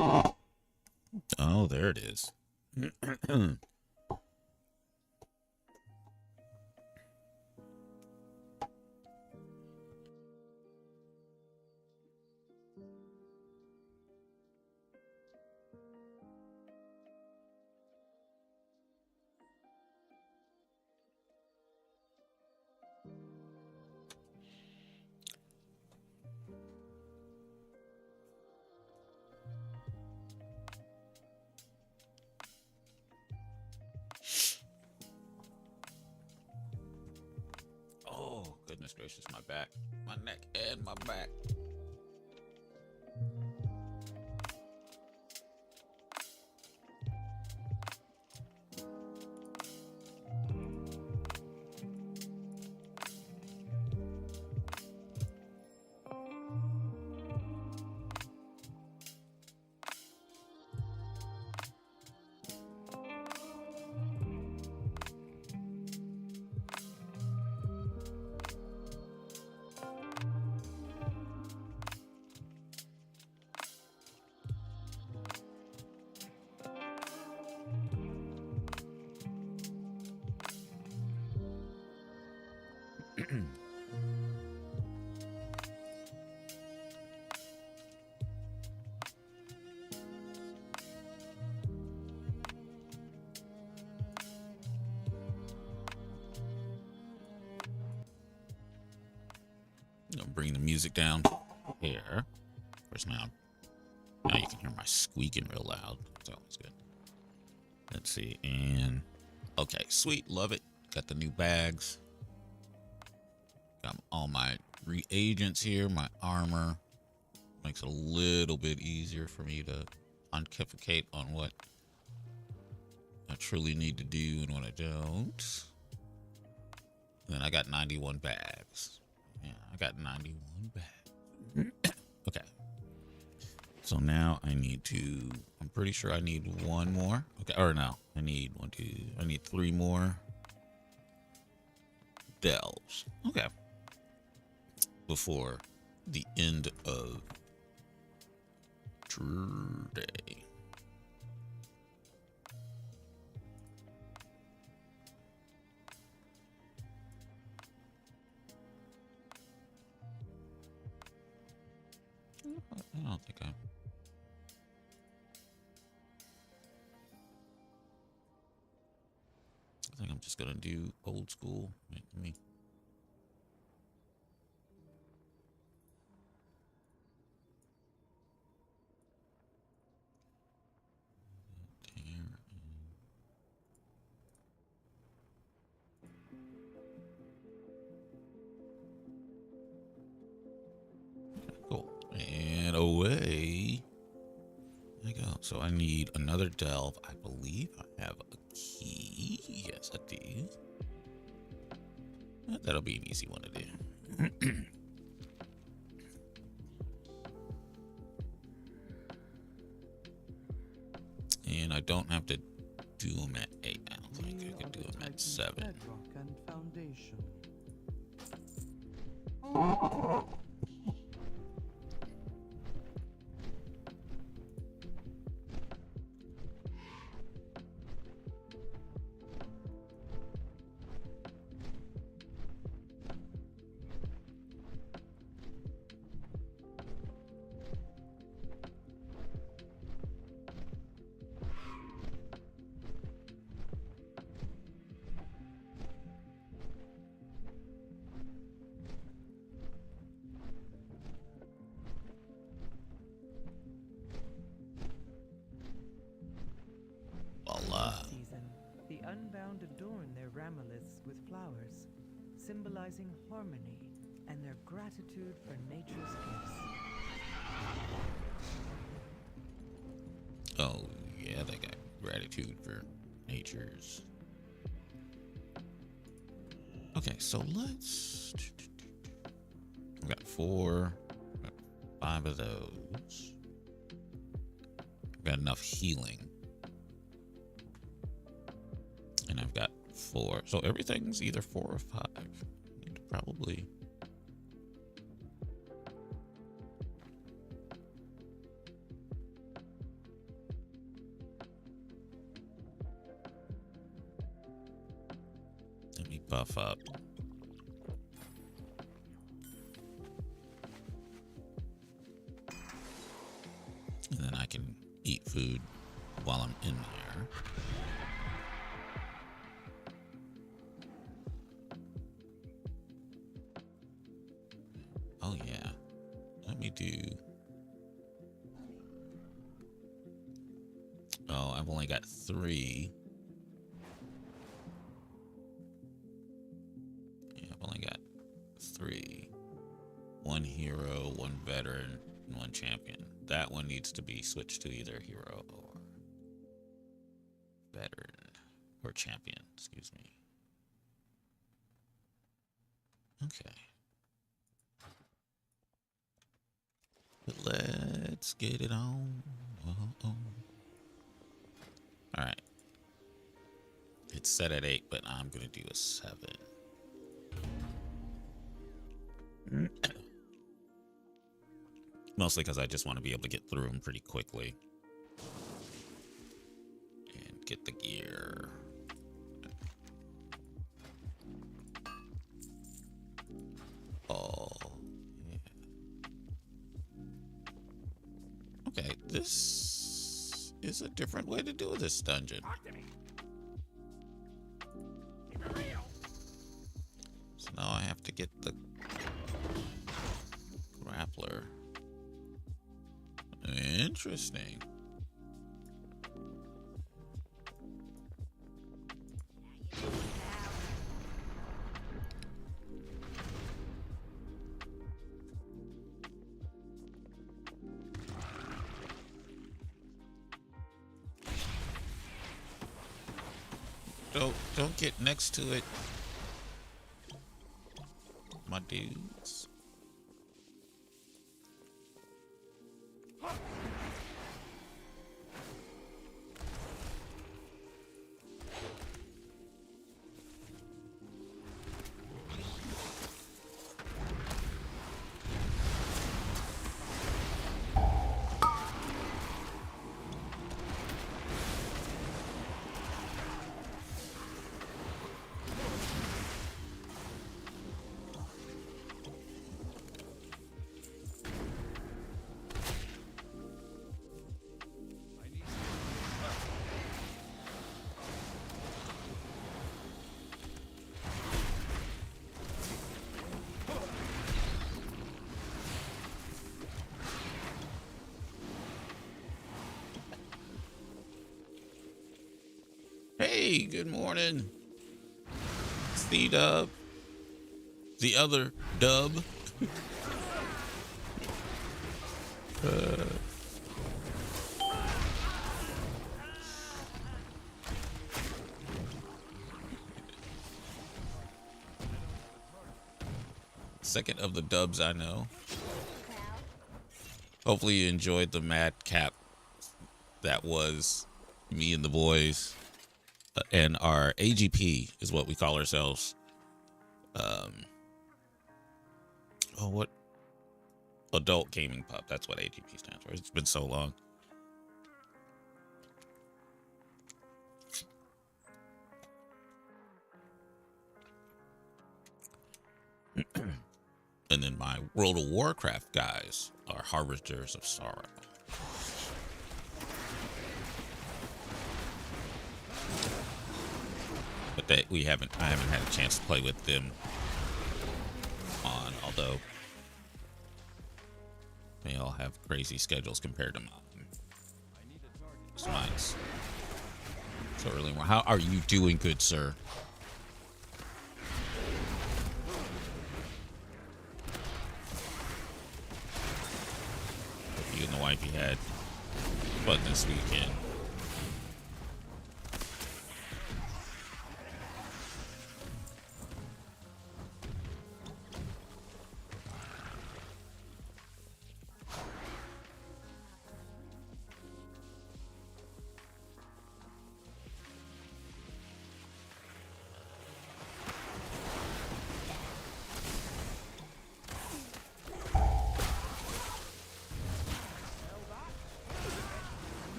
Oh, there it is. Oh, goodness gracious, my back, my neck, and my back. Gonna bring the music down here. Of course, now you can hear my squeaking real loud. That's always good. Let's see, and okay, sweet, love it. Got the new bags. Got all my reagents here, my armor. Makes it a little bit easier for me to pontificate on what I truly need to do and what I don't. And then I got 91 bags. Yeah, I got 91 bags. Okay. So now I need to, I'm pretty sure I need one more. Okay, or no, I need I need 3 more delves. Okay. Before the end of today. I don't think I think I'm just gonna do old school. Wait, let me. Cool. And away I go. So I need another delve. I believe I have a key. Yes, I do. That'll be an easy one to do. And I don't have to do them at 8. I don't think I could do them at 7. Voila. This season, the Unbound adorn their ramiliths with flowers, symbolizing harmony and their gratitude for nature's gifts. Oh, yeah, they got gratitude for nature's. Okay, so let's. I've got 4, 5 of those. I've got enough healing. And I've got 4. So everything's either 4 or 5. I need to probably. buff up. And then I can eat food while I'm in there. Oh yeah. Let me do... Oh, I've only got 3. Yeah, I've only got 3. 1 hero, 1 veteran, and 1 champion. That one needs to be switched to either hero or veteran or champion, excuse me. Okay. But let's get it on. All right. It's set at 8, but I'm going to do a 7. Mostly because I just want to be able to get through them pretty quickly. And get the gear. Oh, yeah. Okay, this is a different way to do this dungeon. So now I have to get the grappler. Interesting. Don't get next to it, my dudes. Hey, good morning. It's the dub. The other dub. Second of the dubs I know. Hopefully you enjoyed the madcap that was me and the boys. And our AGP is what we call ourselves. What? Adult Gaming Pup. That's what AGP stands for. It's been so long. And then my World of Warcraft guys are Harbingers of Sorrow. But I haven't had a chance to play with them on, although they all have crazy schedules compared to mine. So mine's so early. How are you doing, good sir? Hope you and the wifey had fun this weekend.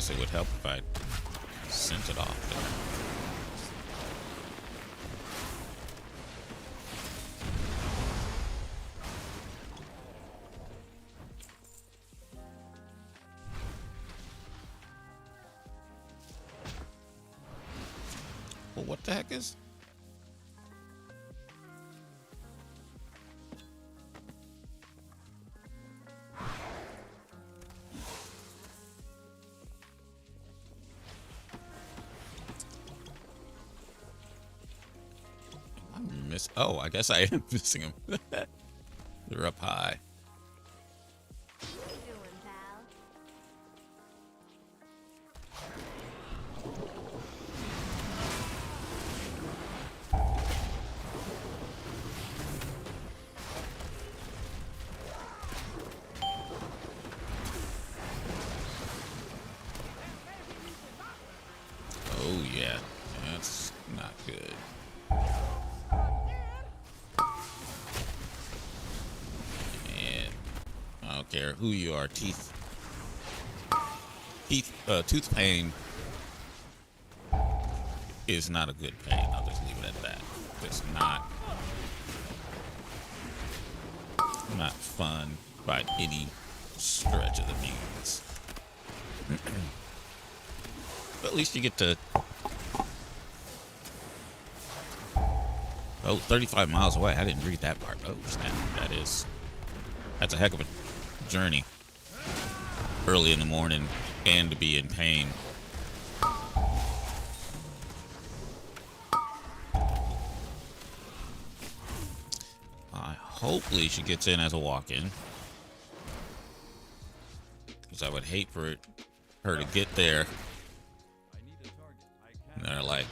guess it would help if I sent it off there. Well, what the heck is? Oh, I guess I am missing them. They're up high. Oh yeah, that's not good. I don't care who you are, tooth pain is not a good pain. I'll just leave it at that. It's not fun by any stretch of the means. But at least you get to 35 miles away. I didn't read that part. Oh snap! That's a heck of a journey early in the morning and to be in pain. Hopefully she gets in as a walk-in, because I would hate for her to get there and they're like,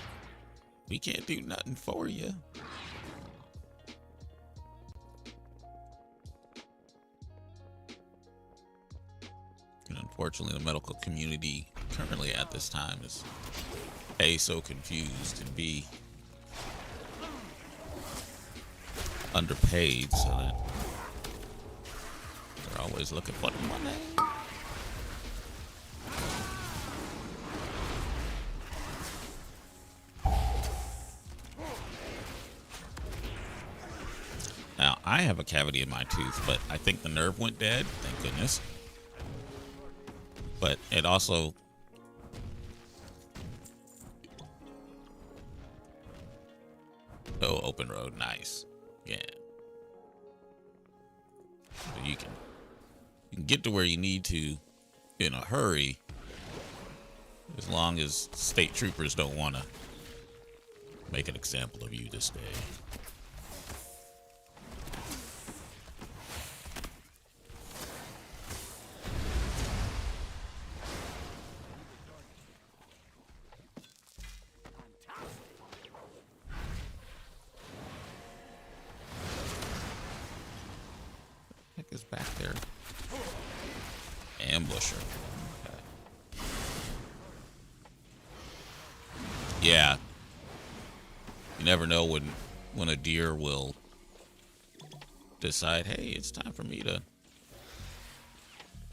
we can't do nothing for you. And unfortunately, the medical community currently at this time is A, so confused, and B, underpaid, so that they're always looking for the money. Now, I have a cavity in my tooth, but I think the nerve went dead, thank goodness. But it also... Oh, open road, nice. Yeah. So you can get to where you need to in a hurry, as long as state troopers don't want to make an example of you this day. Is back there. Ambusher. Okay. Yeah. You never know when a deer will decide, hey, it's time for me to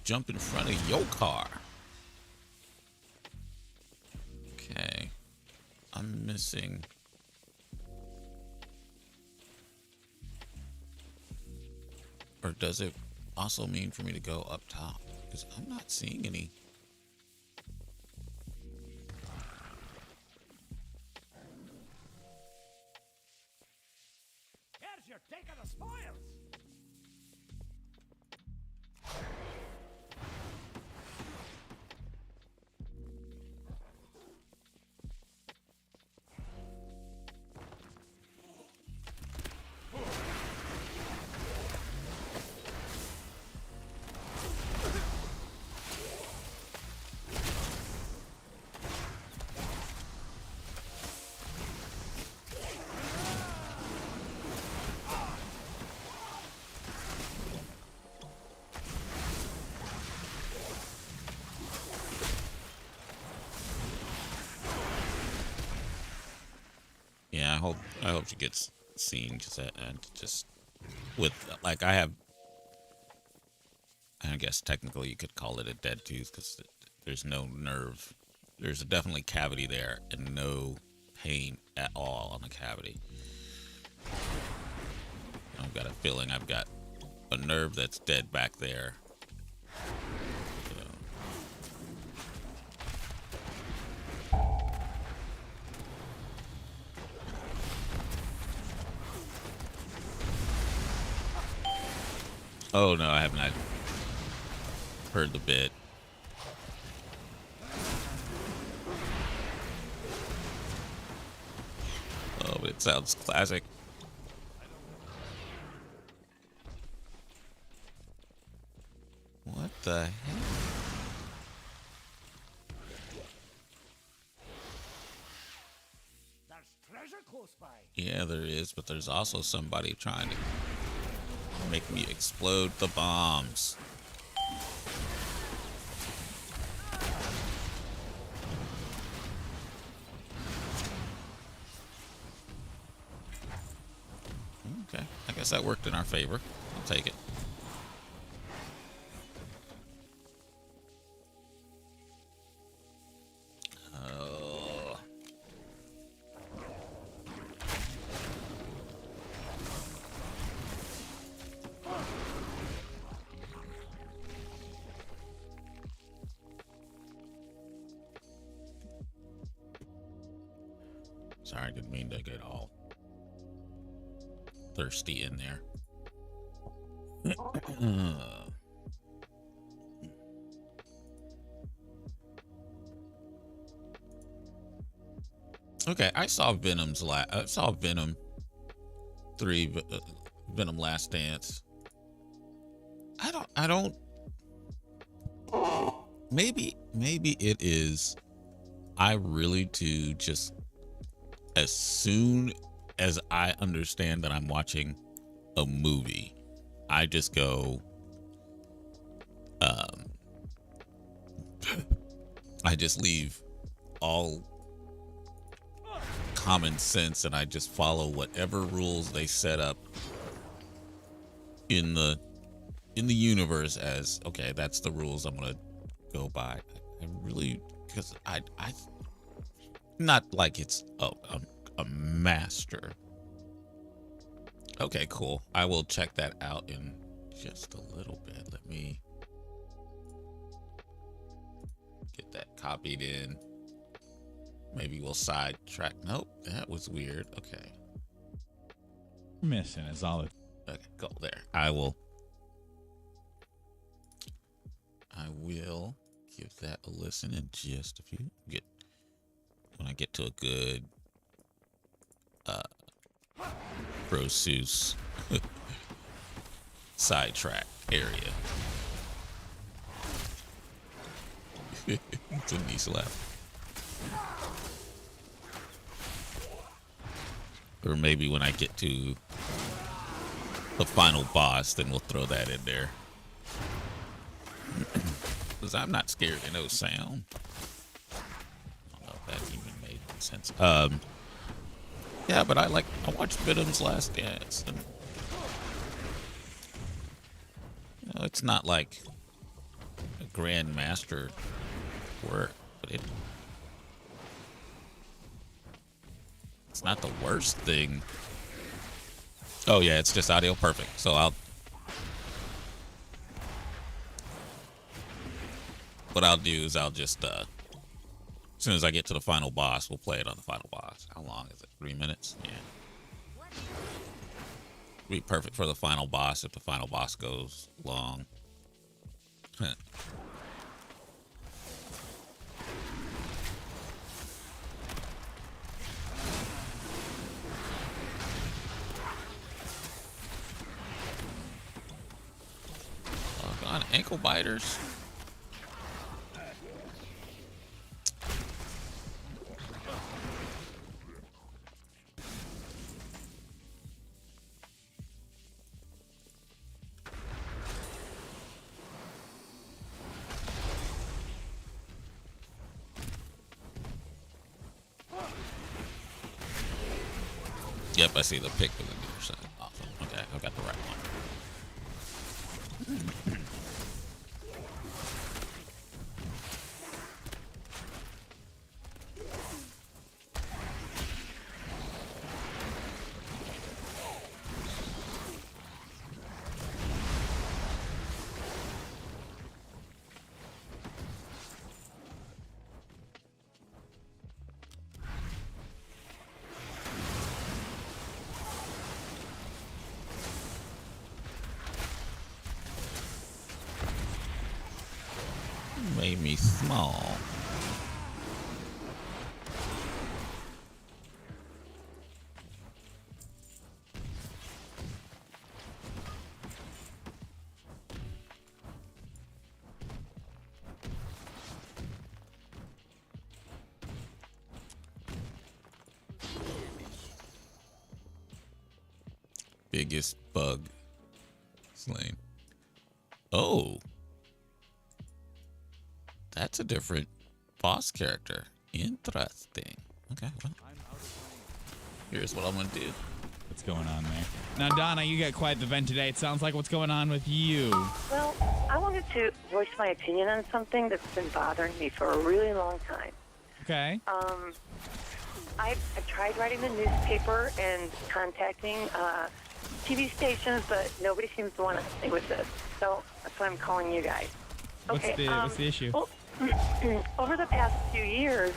jump in front of your car. Okay. I'm missing... Or does it also mean for me to go up top? Because I'm not seeing any. Here's your take of the spoils. Yeah, I hope she gets seen. Just with, like, I guess technically you could call it a dead tooth because There's no nerve. There's definitely cavity there and no pain at all on the cavity. I've got a feeling I've got a nerve that's dead back there. Oh no, I have not heard the bit. Oh, but it sounds classic. What the heck? There's treasure close by. Yeah, there is, but there's also somebody trying to make me explode the bombs. Okay, I guess that worked in our favor. I'll take it. Oh. Sorry, I didn't mean to get all thirsty in there. Okay, I saw Venom 3, Venom Last Dance. I don't. Maybe it is. I really do just, as soon as I understand that I'm watching a movie, I just go, I just leave all common sense and I just follow whatever rules they set up in the universe as, okay, that's the rules I'm gonna go by. I really, because I not like it's a master. Okay, cool. I will check that out in just a little bit. Let me get that copied in. Maybe we'll sidetrack. Nope, that was weird. Okay. Missing is all it. Okay, go there. I will give that a listen in just a few. When I get to a good Brosus sidetrack area. Denise left. Or maybe when I get to the final boss, then we'll throw that in there. Because I'm not scared of no sound. I don't know if that even made sense. Yeah, but I watched Venom's Last Dance. And, it's not like a grandmaster work, but it's not the worst thing. Oh yeah, it's just audio perfect. So what I'll do is I'll just as soon as I get to the final boss, we'll play it on the final boss. How long is it? 3 minutes? Yeah. Be perfect for the final boss if the final boss goes long. Oh god, ankle biters. Yep, I see the pick with the other side. Awesome. Okay, I got the right one. made me small. Biggest bug slain. Oh, that's a different boss character. Interesting. Okay, well, here's what I'm gonna do. What's going on there? Now, Donna, you got quite the vent today. It sounds like what's going on with you. Well, I wanted to voice my opinion on something that's been bothering me for a really long time. Okay. I've tried writing the newspaper and contacting TV stations, but nobody seems to want to stay with this. So that's why I'm calling you guys. What's the issue? Well, over the past few years,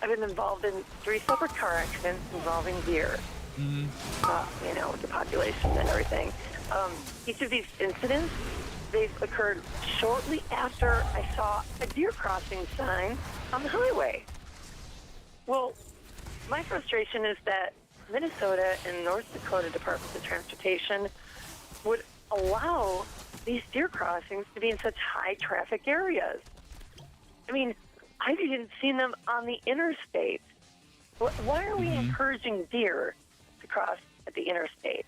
I've been involved in 3 separate car accidents involving deer. You know, with the population and everything. Each of these incidents, they've occurred shortly after I saw a deer crossing sign on the highway. Well, my frustration is that Minnesota and North Dakota Departments of Transportation would allow these deer crossings to be in such high traffic areas. I mean, I've even seen them on the interstate. Why are we encouraging deer to cross at the interstate?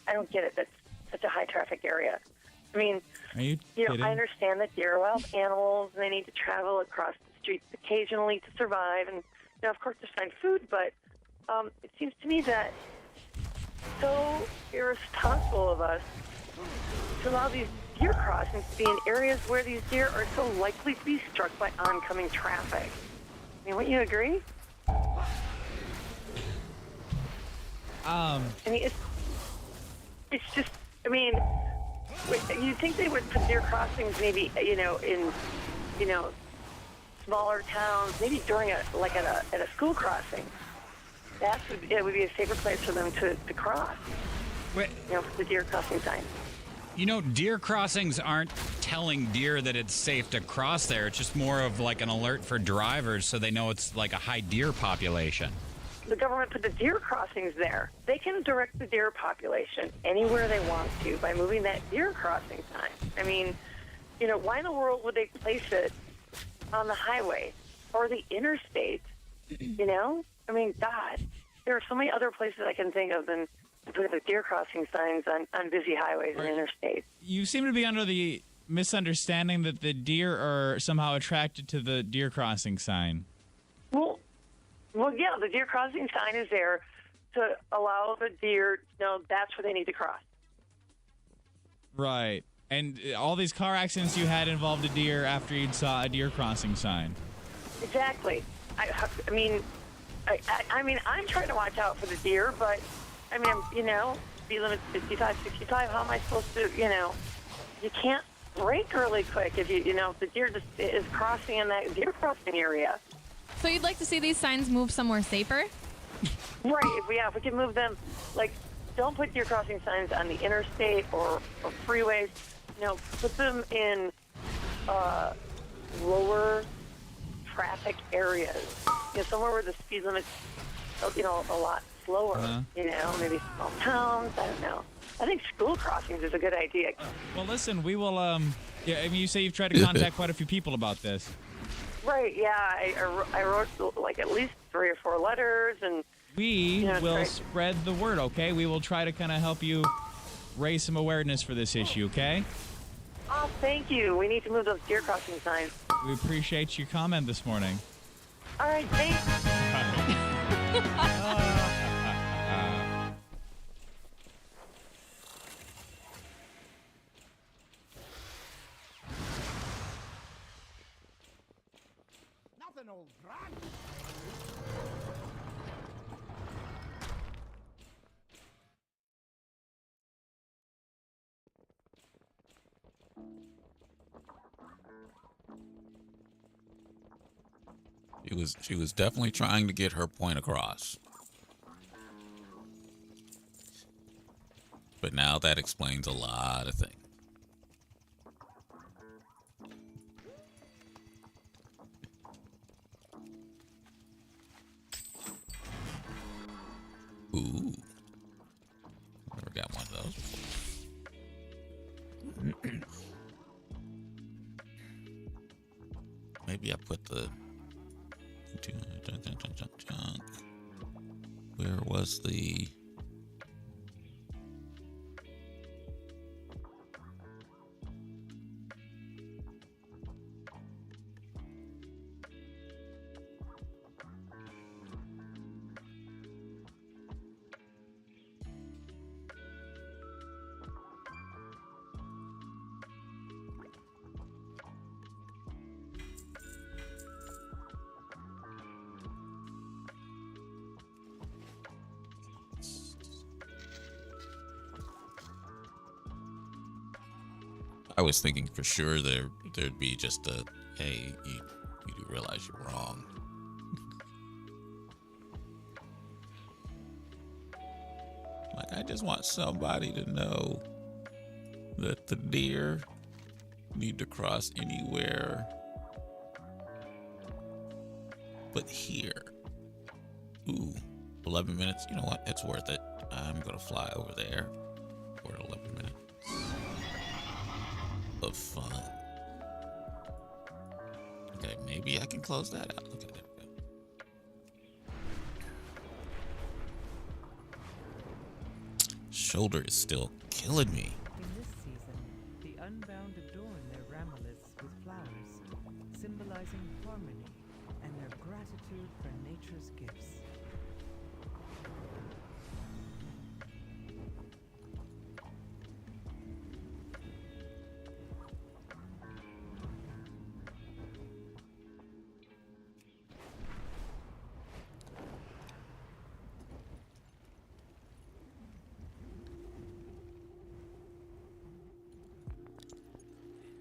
I don't get it. That's such a high traffic area. I mean, Are you know, kidding? I understand that deer are wild animals and they need to travel across the streets occasionally to survive and, you know, of course, to find food, but it seems to me that so irresponsible of us to allow these deer crossings to be in areas where these deer are so likely to be struck by oncoming traffic. I mean, wouldn't you agree? I mean, it's just, I mean, you think they would put deer crossings maybe, you know, in, you know, smaller towns, maybe during at a school crossing. It would be a safer place for them to cross. Wait, You know, for the deer crossing sign. You know, deer crossings aren't telling deer that it's safe to cross there. It's just more of like an alert for drivers so they know it's like a high deer population. The government put the deer crossings there. They can direct the deer population anywhere they want to by moving that deer crossing sign. I mean, you know, why in the world would they place it on the highway or the interstate? You know? I mean, God, there are so many other places I can think of than putting the deer crossing signs on busy highways and interstates. you seem to be under the misunderstanding that the deer are somehow attracted to the deer crossing sign. Well, yeah, the deer crossing sign is there to allow the deer to know that's where they need to cross. Right. And all these car accidents you had involved a deer after you saw a deer crossing sign. Exactly. I mean, I'm trying to watch out for the deer, but I mean, you know, speed limit 55, 65. How am I supposed to, you know? You can't brake really quick if you know, if the deer just is crossing in that deer crossing area. So you'd like to see these signs move somewhere safer? Right. If we can move them, like, don't put deer crossing signs on the interstate or freeways. You know, put them in lower traffic areas. You know, somewhere where the speed limit's, you know, a lot slower. You know, maybe small towns. I don't know. I think school crossings is a good idea. Well, listen, we will, yeah, I mean, you say you've tried to contact quite a few people about this. Right, yeah. I wrote, like, at least 3 or 4 letters, and... We will spread the word, okay? We will try to kind of help you raise some awareness for this issue, okay? Oh, thank you. We need to move those deer crossing signs. We appreciate your comment this morning. All right, thanks. Nothing, old brat. She was definitely trying to get her point across. But now that explains a lot of things. Ooh. Never got one of those before. Maybe I put the junk. Where was the... I was thinking for sure there'd be just a, hey, you do realize you're wrong. Like, I just want somebody to know that the deer need to cross anywhere but here. Ooh, 11 minutes. You know what? It's worth it. I'm gonna fly over there for 11 minutes of fun. Okay, maybe I can close that out. Look at that. Shoulder is still killing me. In this season, the Unbound adorn their ramiliths with flowers, symbolizing harmony and their gratitude for nature's gifts.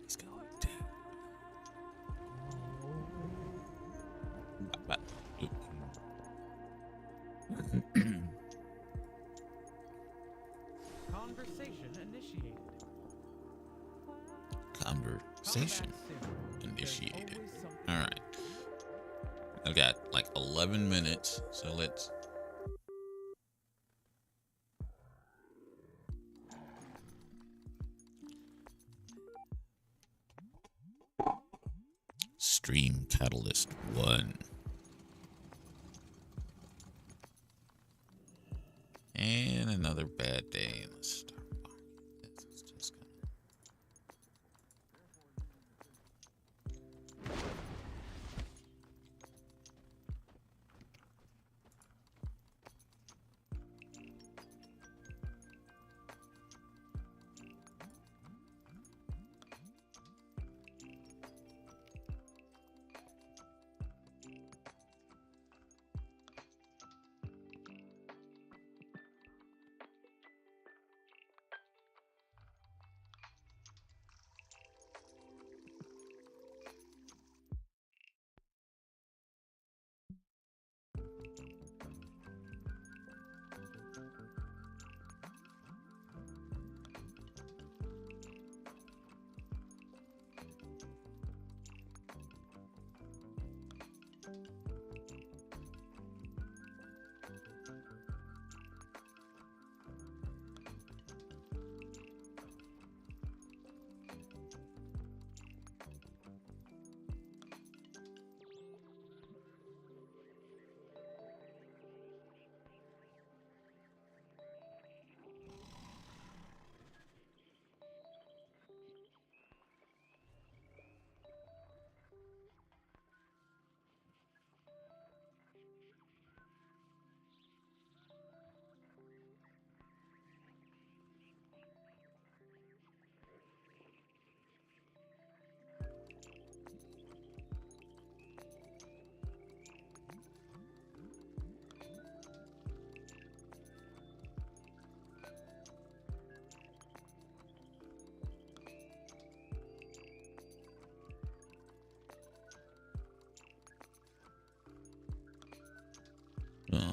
He's going to. Conversation initiated. Conversation Combat soon. initiated. There's always something All right. I've got like 11 minutes, so let's. Stream Catalyst 1. And another bad day in the Star Wars. It's just gonna...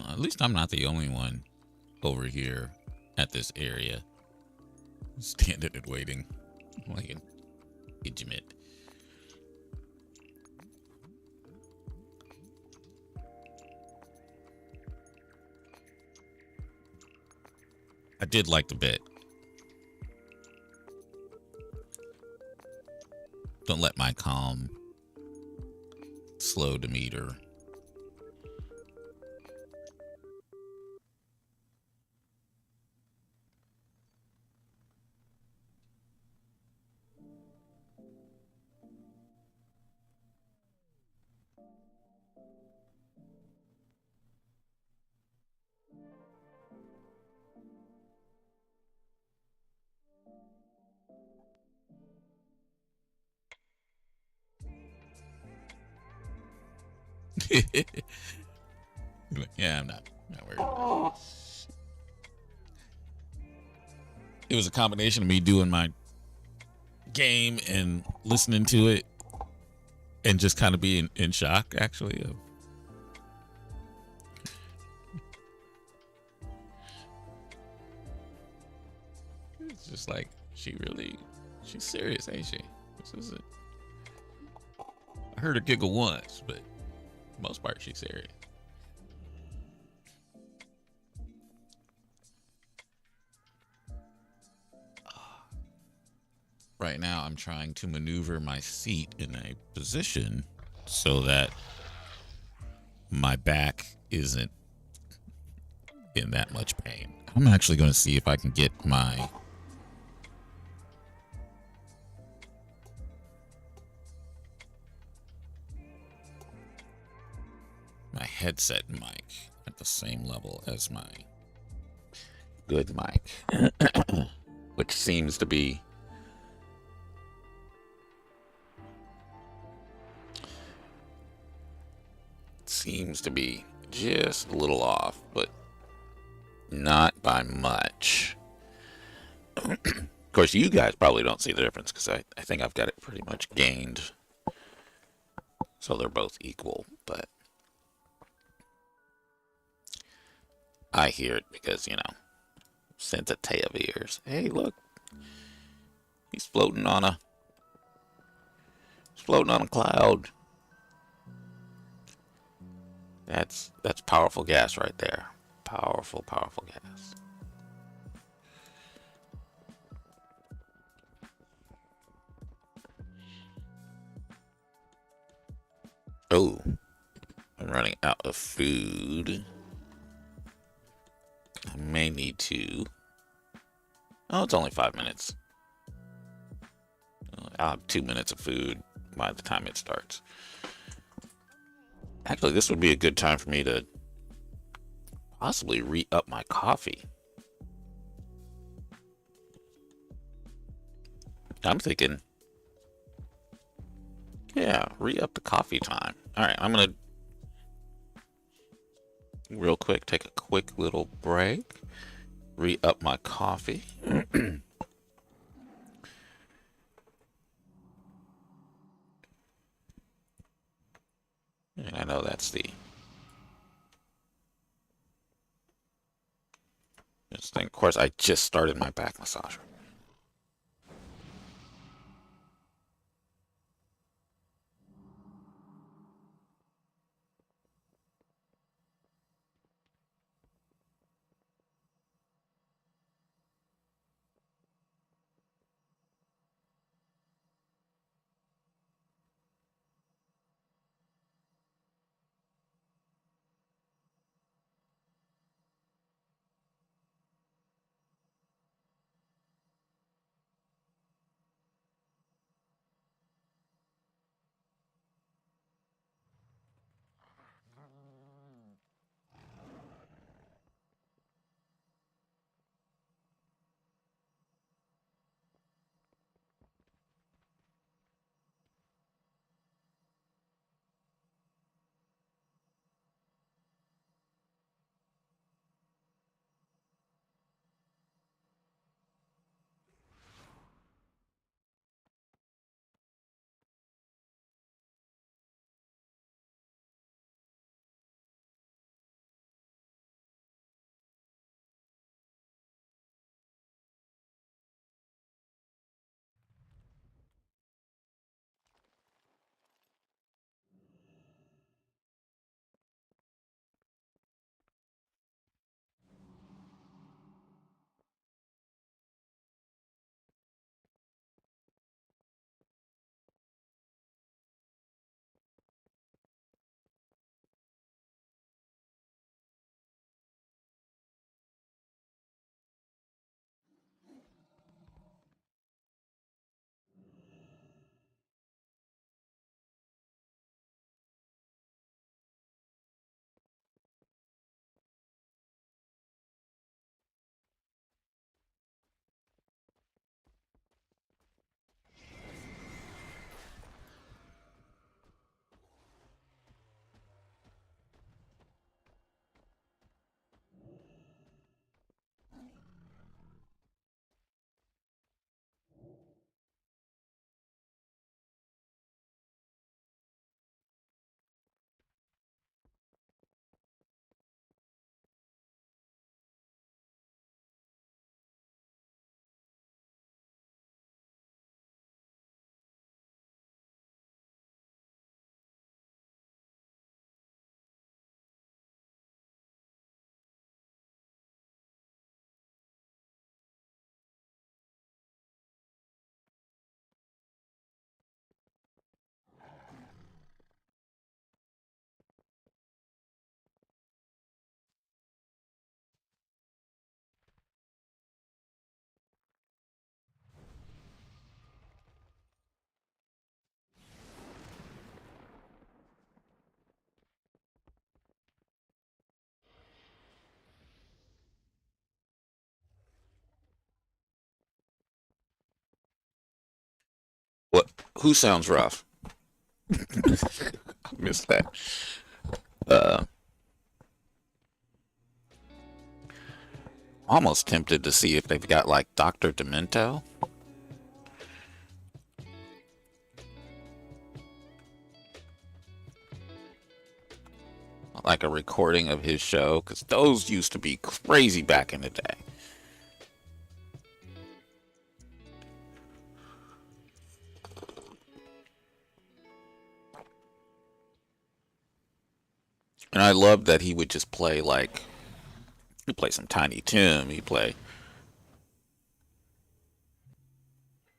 At least I'm not the only one over here at this area standing and waiting like an idiot. I did like the bit. Don't let my calm slow the meter. Yeah, I'm not worried about it. It was a combination of me doing my game and listening to it and just kind of being in shock, actually. It's just like, she's serious, ain't she? This is it. I heard her giggle once, but for the most part, she's serious. Right now, I'm trying to maneuver my seat in a position so that my back isn't in that much pain. I'm actually going to see if I can get my headset mic at the same level as my good mic, which seems to be just a little off, but not by much. Of course, you guys probably don't see the difference because I think I've got it pretty much gained. So they're both equal, but I hear it because, sensitive ears. Hey, look. He's floating on a cloud. That's powerful gas right there. Powerful gas. Oh, I'm running out of food. I may need to. Oh, it's only 5 minutes. I'll have 2 minutes of food by the time it starts. Actually, this would be a good time for me to possibly re-up my coffee. I'm thinking, yeah, re-up the coffee time. All right, I'm going to real quick take a quick little break, re-up my coffee. And I know that's this thing. Of course, I just started my back massager. Who sounds rough? I missed that. Almost tempted to see if they've got like Dr. Demento. Like a recording of his show, because those used to be crazy back in the day. And I loved that he would just play like, he'd play some Tiny Tim, he'd play,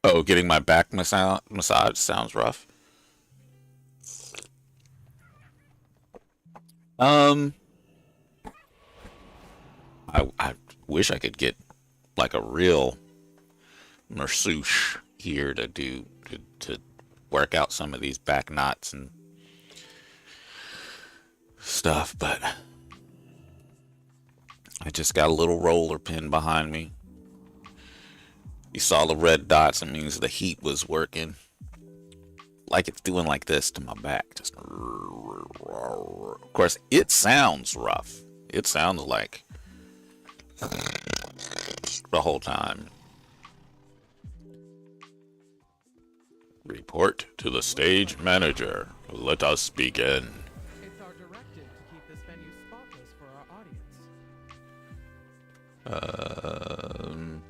oh, getting my back massage sounds rough. I wish I could get like a real masseuse here to do to work out some of these back knots and stuff, but I just got a little roller pin behind me. You saw the red dots, it means the heat was working. Like it's doing like this to my back. Just, of course, it sounds rough. It sounds like the whole time. Report to the stage manager. Let us begin. It's our directive to keep this venue spotless for our audience.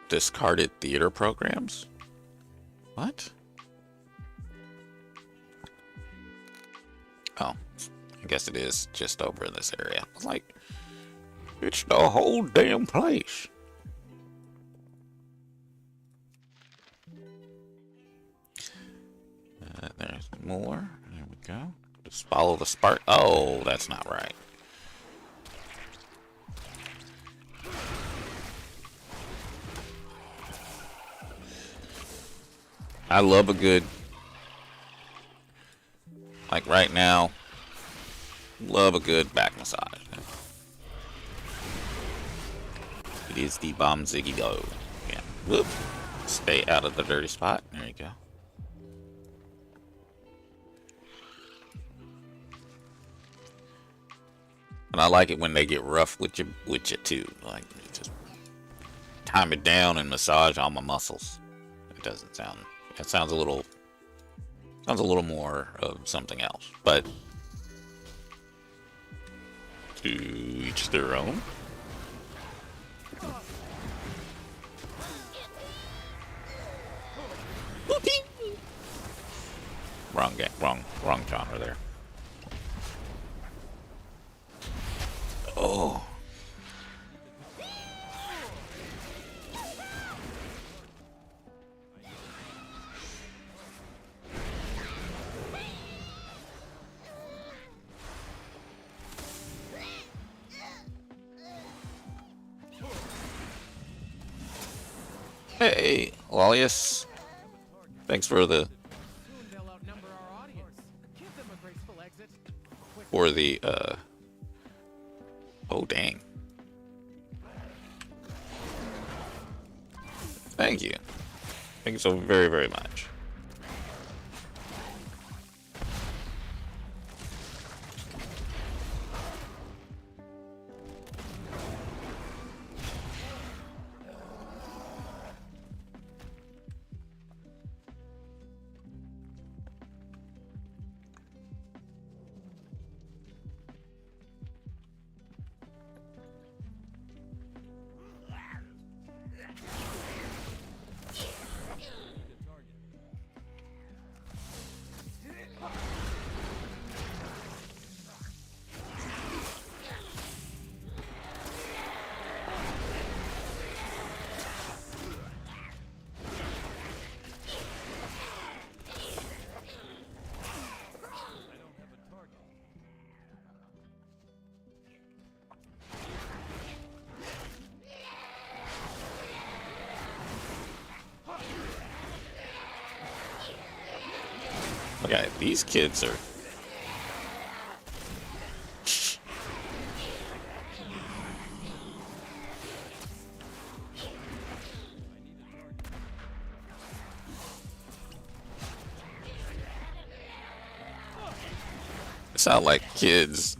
Discarded theater programs? What? Oh, I guess it is just over in this area. Like, it's the whole damn place. There's more. There we go. Just follow the spark. Oh, that's not right. I love a good, like right now, love a good back massage. It is the Bomb Ziggy Go. Yeah. Whoop. Stay out of the dirty spot. There you go. And I like it when they get rough with you too. Like, just time it down and massage all my muscles. It doesn't sound. It sounds a little more of something else, but to each their own. Wrong game, wrong genre there. Oh. Hey, Lolius. Thanks for the oh dang. Thank you. Thank you so very, very much. Okay, these kids are... sound like kids.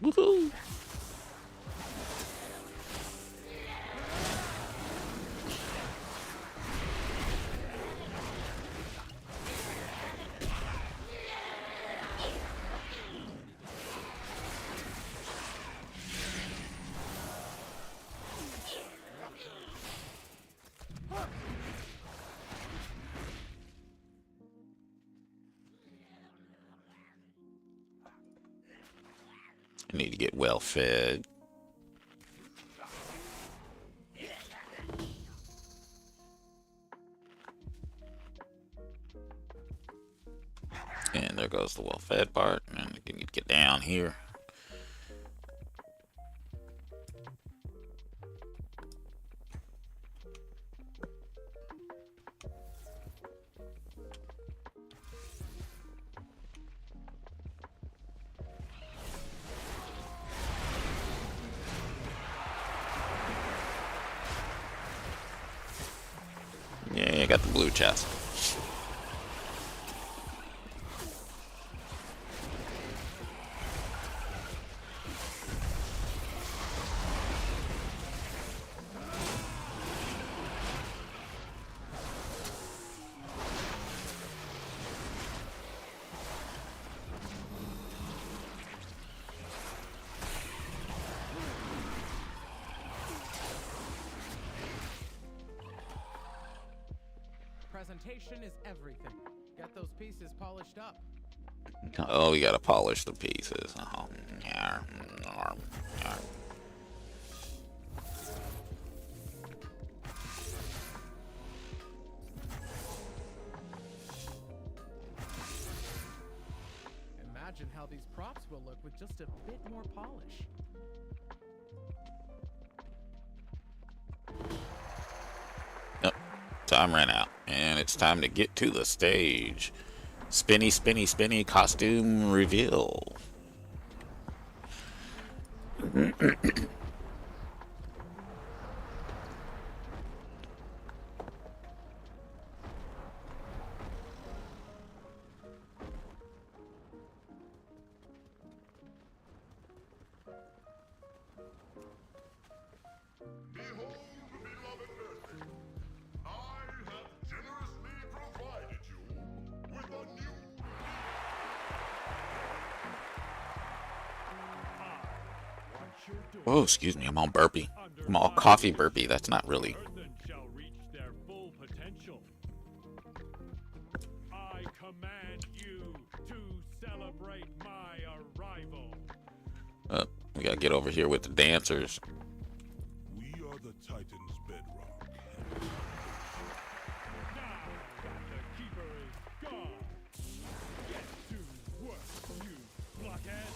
Woohoo! I need to get well fed. And there goes the well fed part. And I can get down here. Yeah, I got the blue chest. Presentation is everything. Get those pieces polished up. Oh, we gotta polish the pieces. Oh, yeah. Imagine how these props will look with just a bit more polish. Yep. Time ran out, and it's time to get to the stage. Spinny, spinny, spinny costume reveal. Behold, beloved Earth, I have generously provided you with a new Oh, excuse me, I'm all burpy. I'm all coffee burpy. That's not really. shall reach their full potential. I command you to celebrate my arrival. We gotta get over here with the dancers. We are the Titan's bedrock. Now that the keeper is gone, get to work, you blockhead.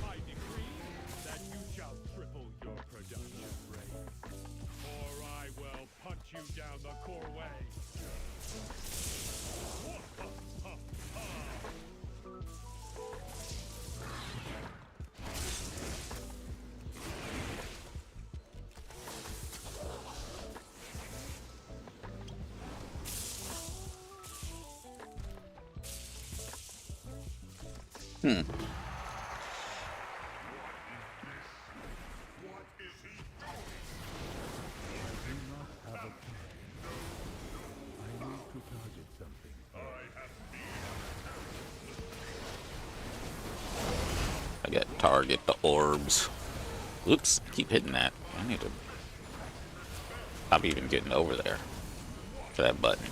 I decree that you shall triple your production rate, or I will punch you down the core way. I got to target the orbs. Oops, keep hitting that. I need to stop even getting over there to that button.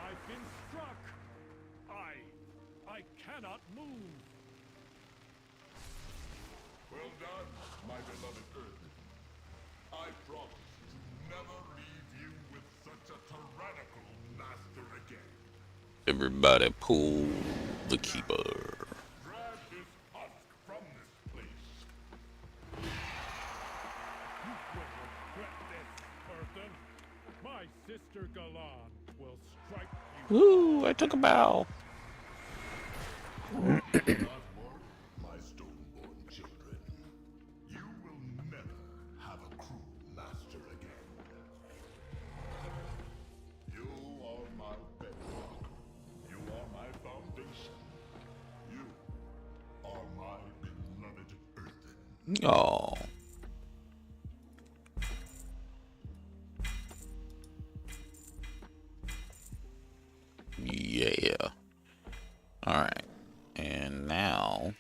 I've been struck. I cannot move. Well done, my beloved Earth. I promise to never leave you with such Everybody pull the keeper. My sister Galan will strike you. Woo! I took a bow. My stoneborn children, you will never have a cruel master again. You are my bedrock. You are my foundation. You are my beloved earthen. Oh. Yeah. Alright. And now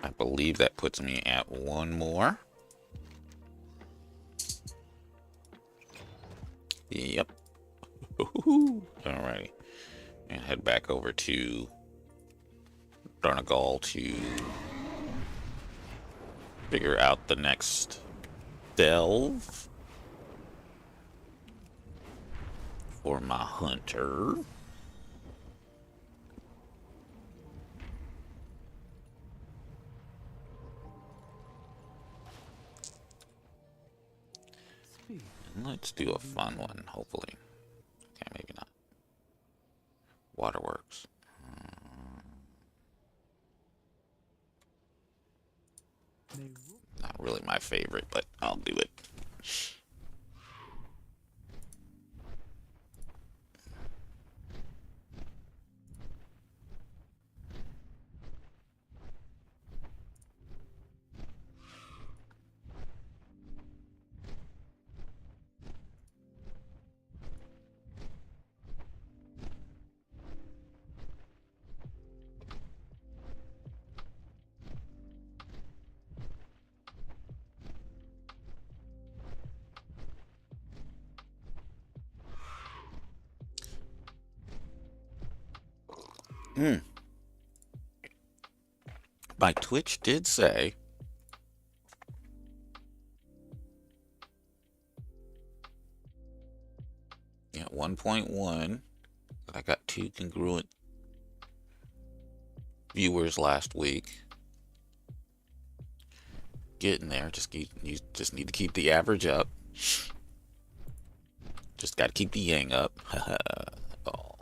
I believe that puts me at one more. Yep. Alrighty. And head back over to Darnagal to figure out the next delve for my hunter. And let's do a fun one, hopefully. Okay, maybe not. Waterworks. Not really my favorite, but I'll do it. My Twitch did say at 1.1 that I got 2 congruent viewers last week. Getting there. You just need to keep the average up. Just got to keep the yang up. Oh.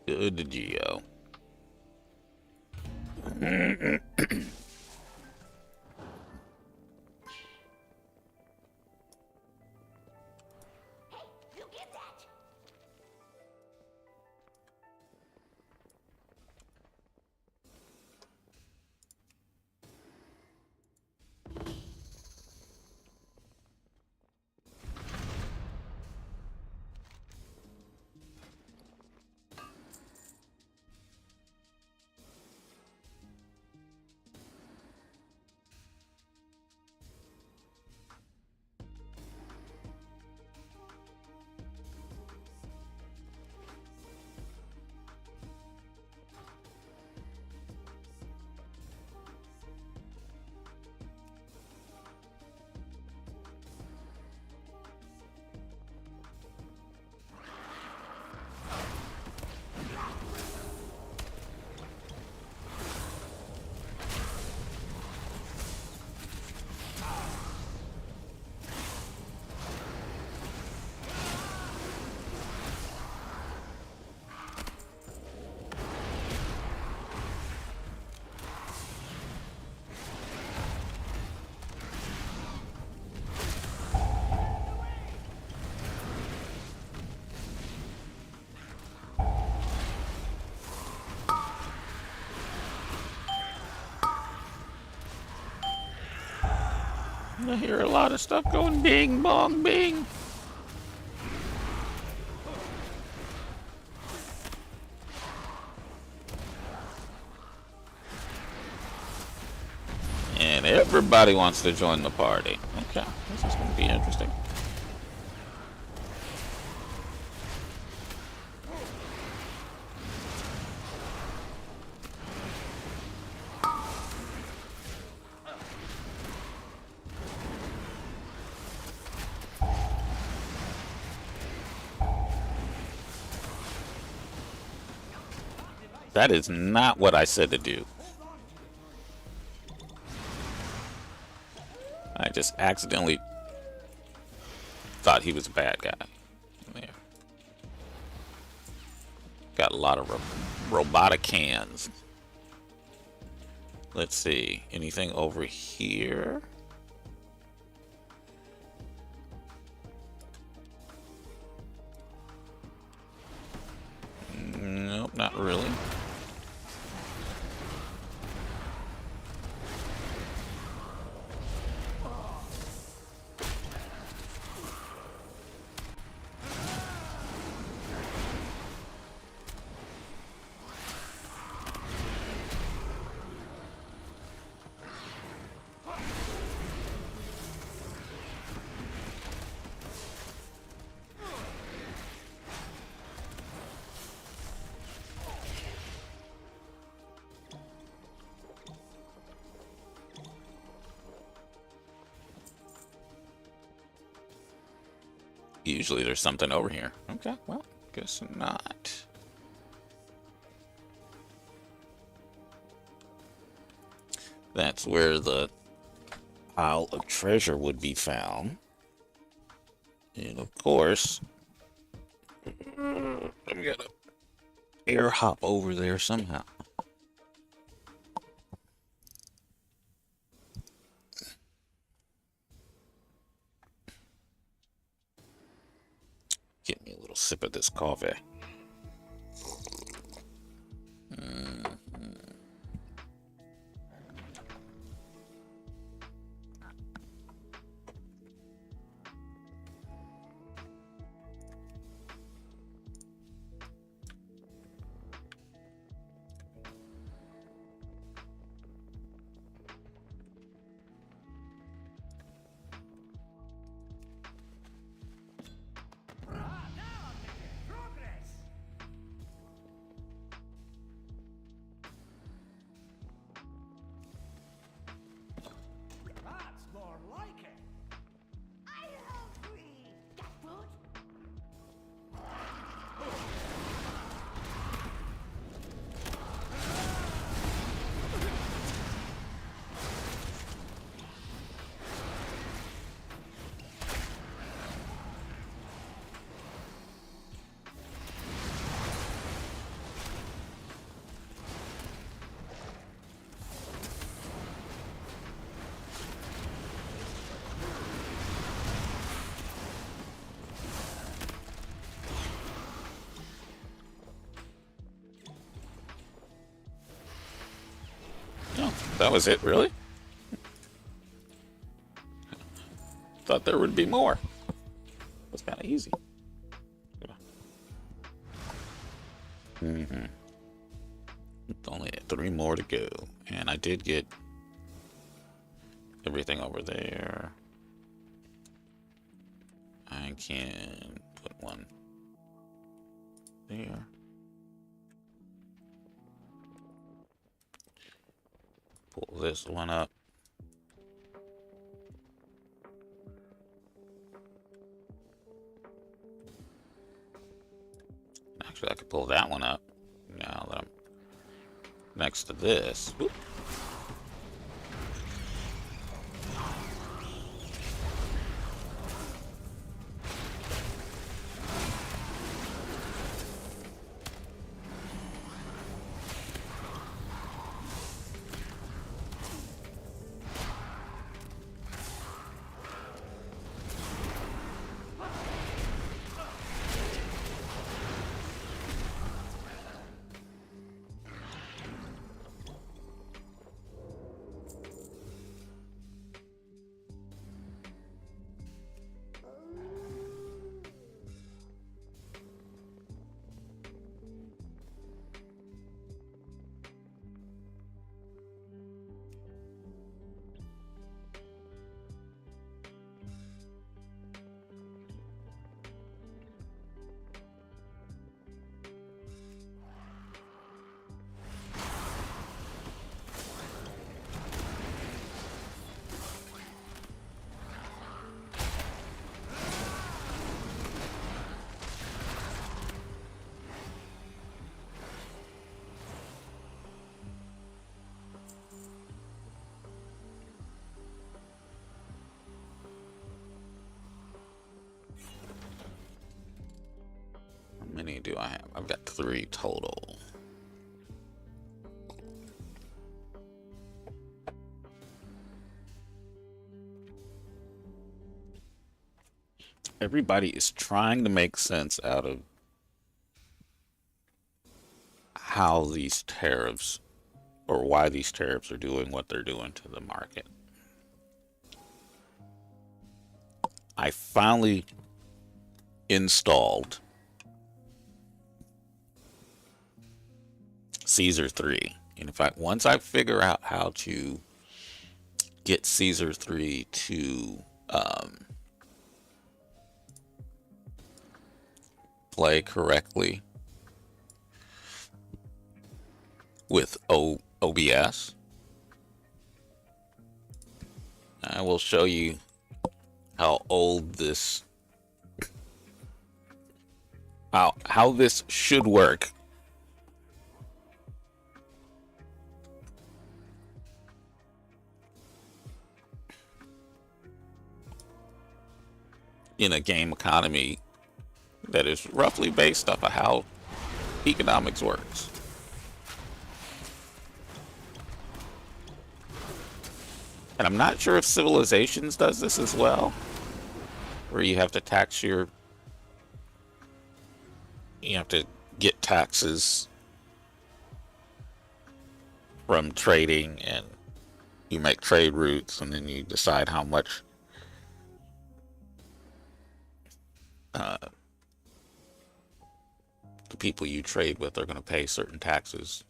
Good Geo. I hear a lot of stuff going bing, bong, bing. And everybody wants to join the party. Okay, this is going to be interesting. That is not what I said to do. I just accidentally thought he was a bad guy. There. Got a lot of robotic hands. Let's see. Anything over here? Nope, not really. Usually there's something over here. Okay, well, guess not. That's where the pile of treasure would be found. And of course, I'm gonna air hop over there somehow. Get me a little sip of this coffee. That was it, really? Thought there would be more. It was kind of easy. Only 3 more to go. And I did get everything over there. I can put one there. Pull this one up. Actually, I could pull that one up. Now that I'm next to this. Whoop. many do I have? I've got 3 total. Everybody is trying to make sense out of how these tariffs, or why these tariffs are doing what they're doing to the market. I finally installed Caesar 3. And in fact, once I figure out how to get Caesar 3 to play correctly with OBS, I will show you how old this, how this should work. In a game economy that is roughly based off of how economics works. And I'm not sure if Civilizations does this as well, where you have to tax you have to get taxes from trading, and you make trade routes, and then you decide how much the people you trade with are going to pay certain taxes.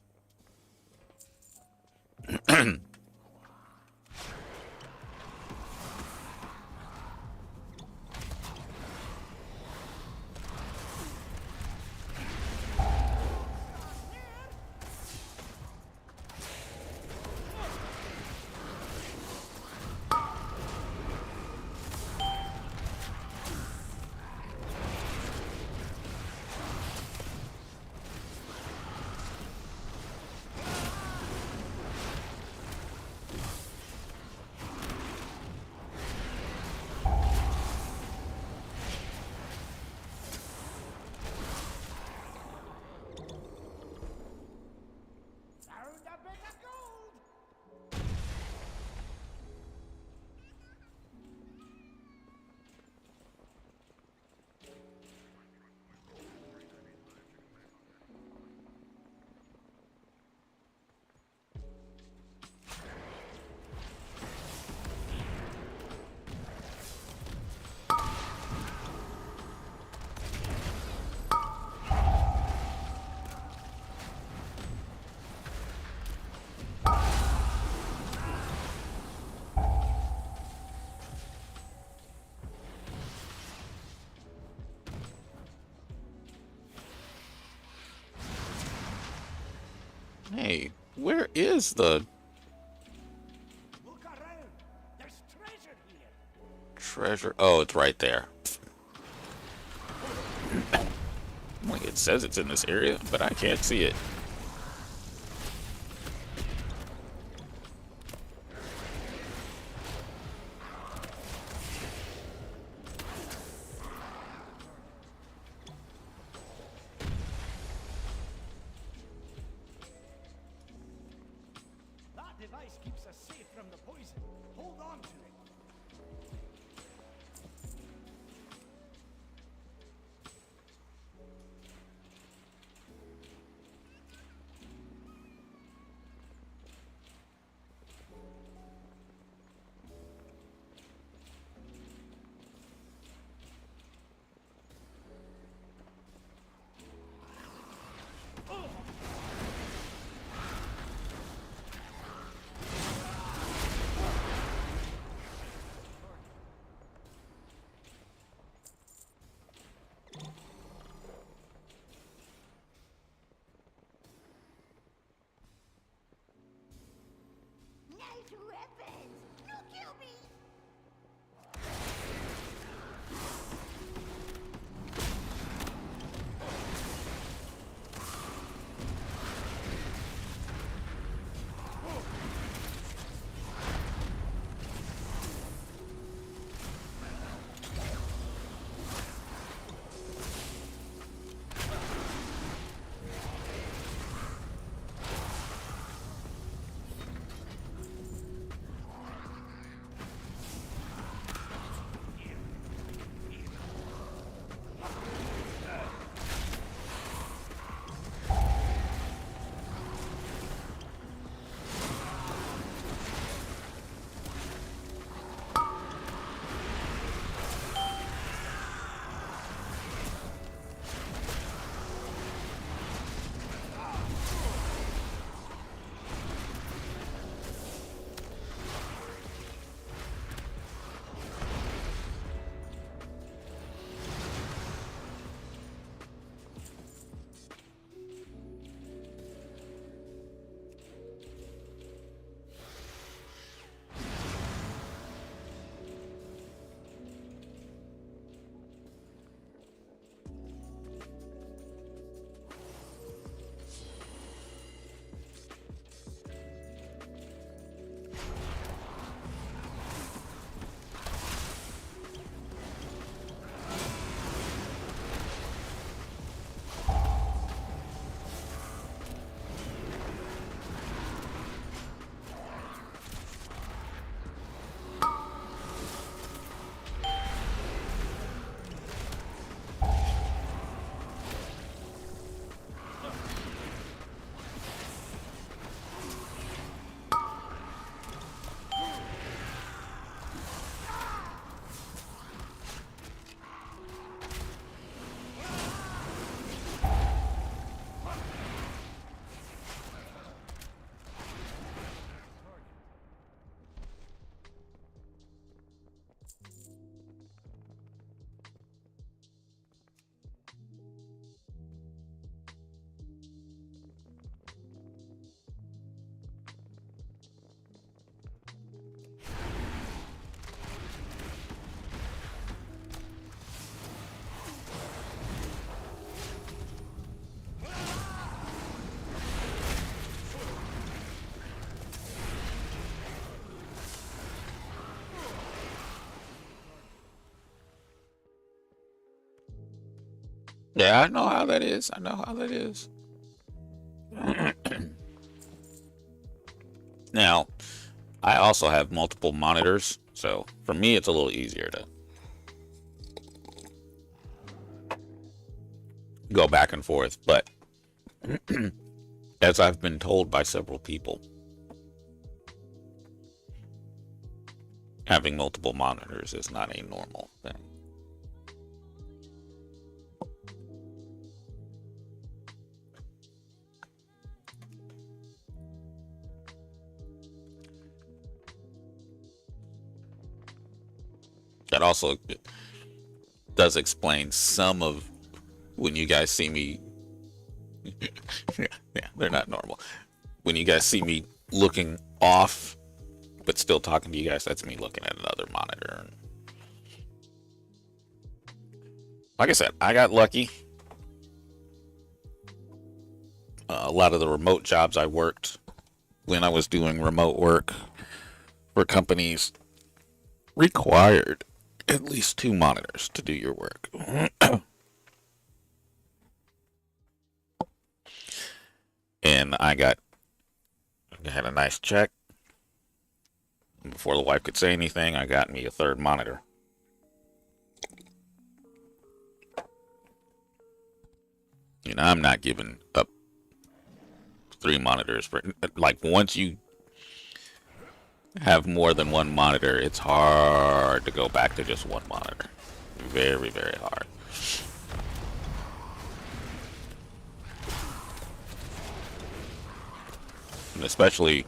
Hey, where is the treasure? Oh, it's right there. Like, it says it's in this area, but I can't see it. Yeah, I know how that is. I know how that is. Now, I also have multiple monitors, so for me, it's a little easier to go back and forth. But as I've been told by several people, having multiple monitors is not a normal thing. That also does explain some of when you guys see me. Yeah, they're not normal. When you guys see me looking off, but still talking to you guys, that's me looking at another monitor. Like I said, I got lucky. A lot of the remote jobs I worked when I was doing remote work for companies required at least 2 monitors to do your work. And I had a nice check. Before the wife could say anything, I got me a 3rd monitor. You know, I'm not giving up 3 monitors for, like, once you have more than 1 monitor, it's hard to go back to just 1 monitor. Very, very hard. And especially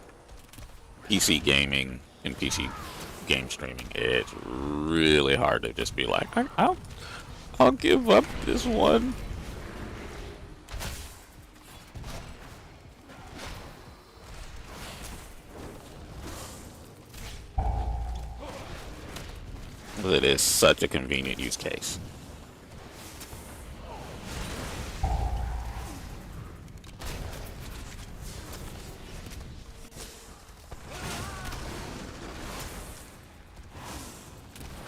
PC gaming and PC game streaming, it's really hard to just be like, I'll give up this one. It is such a convenient use case.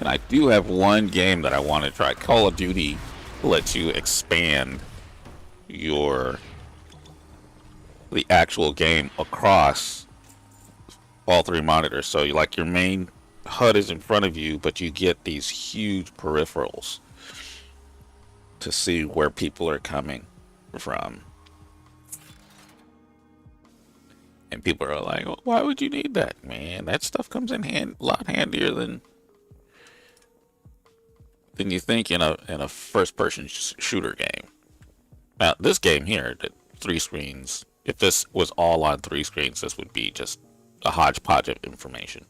And I do have one game that I want to try. Call of Duty lets you expand the actual game across all 3 monitors. So you, like, your main HUD is in front of you, but you get these huge peripherals to see where people are coming from. And people are like, well, why would you need that? Man, that stuff comes in a lot handier than you think in a first-person shooter game. Now, this game here, the 3 screens, if this was all on 3 screens, this would be just a hodgepodge of information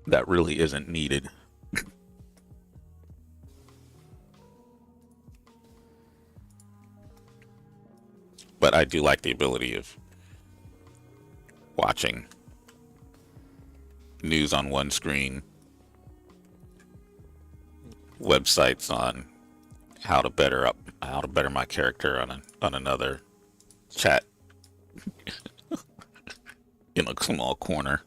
that really isn't needed. But I do like the ability of watching news on one screen, websites on how to better my character on another, chat in a small corner.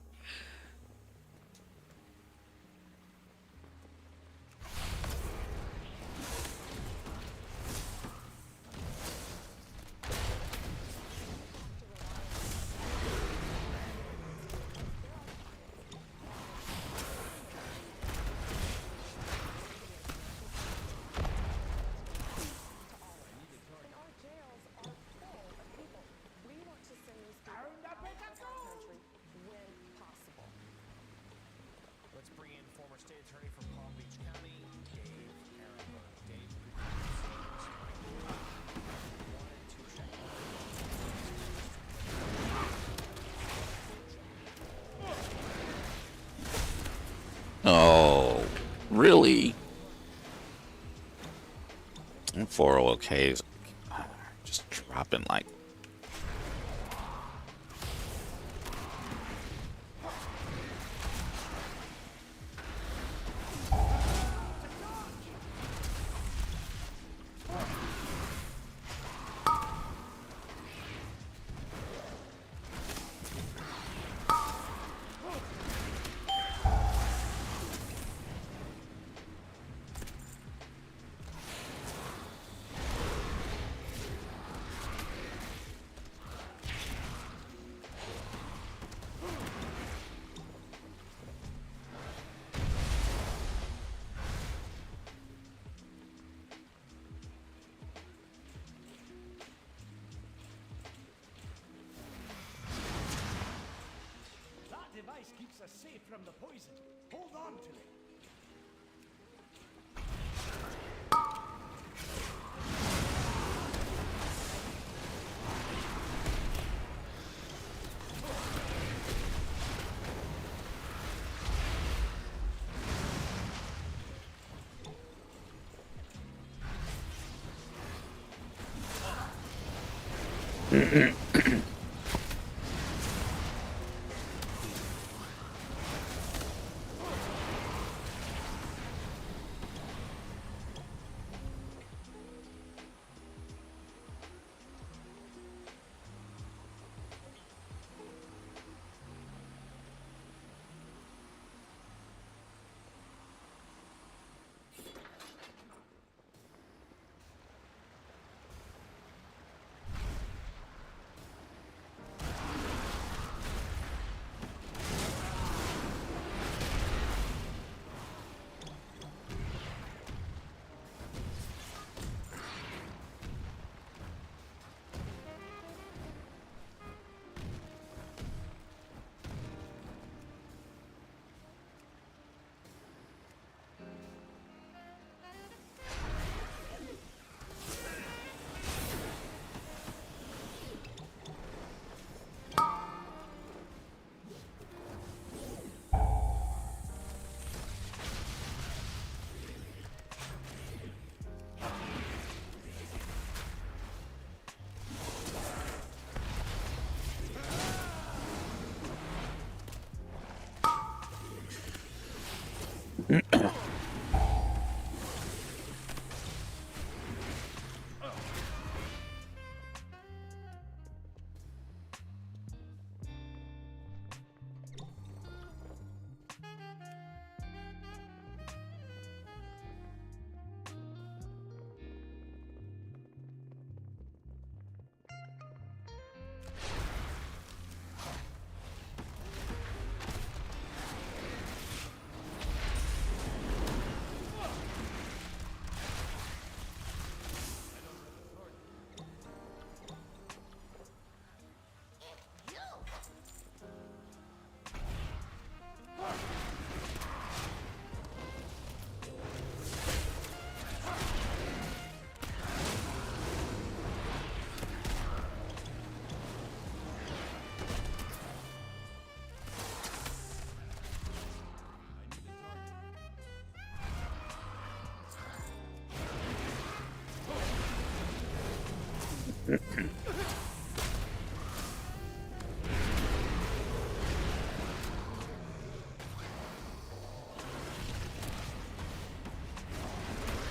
Oh, really? 401ks just dropping like. are safe from the poison. Hold on to it.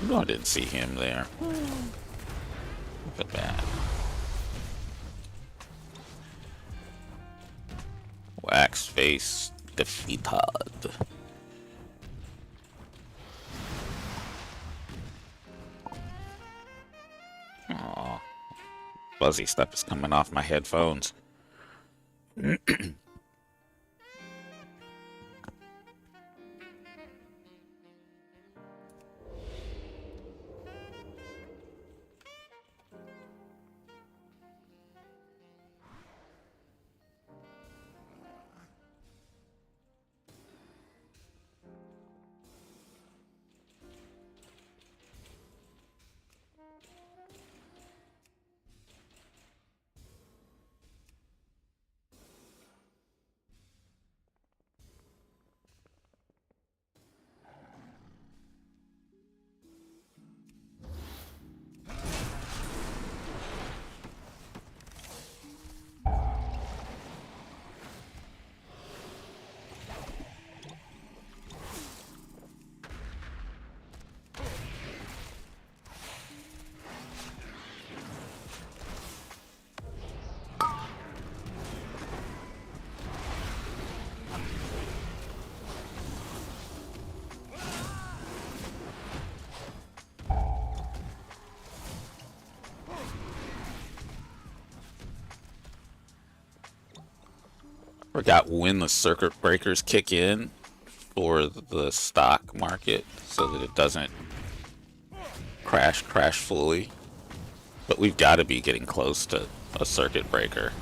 No, I didn't see him there. Look at that. Wax face defeated. Aw. Fuzzy stuff is coming off my headphones. Forgot when the circuit breakers kick in for the stock market so that it doesn't crash fully. But we've got to be getting close to a circuit breaker.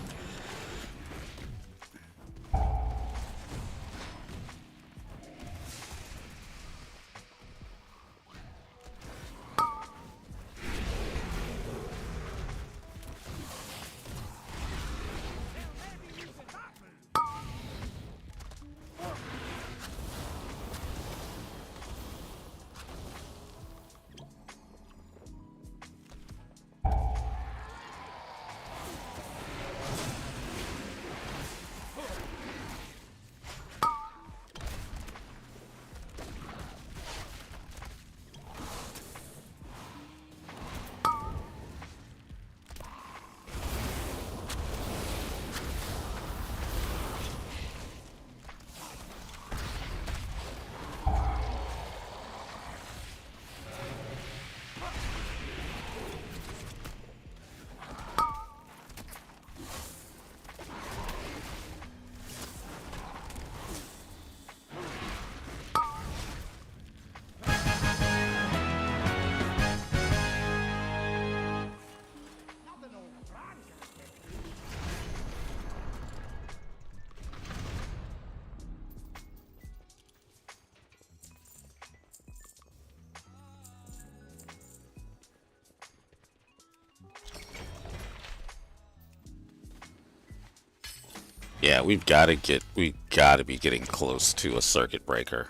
Yeah, we gotta be getting close to a circuit breaker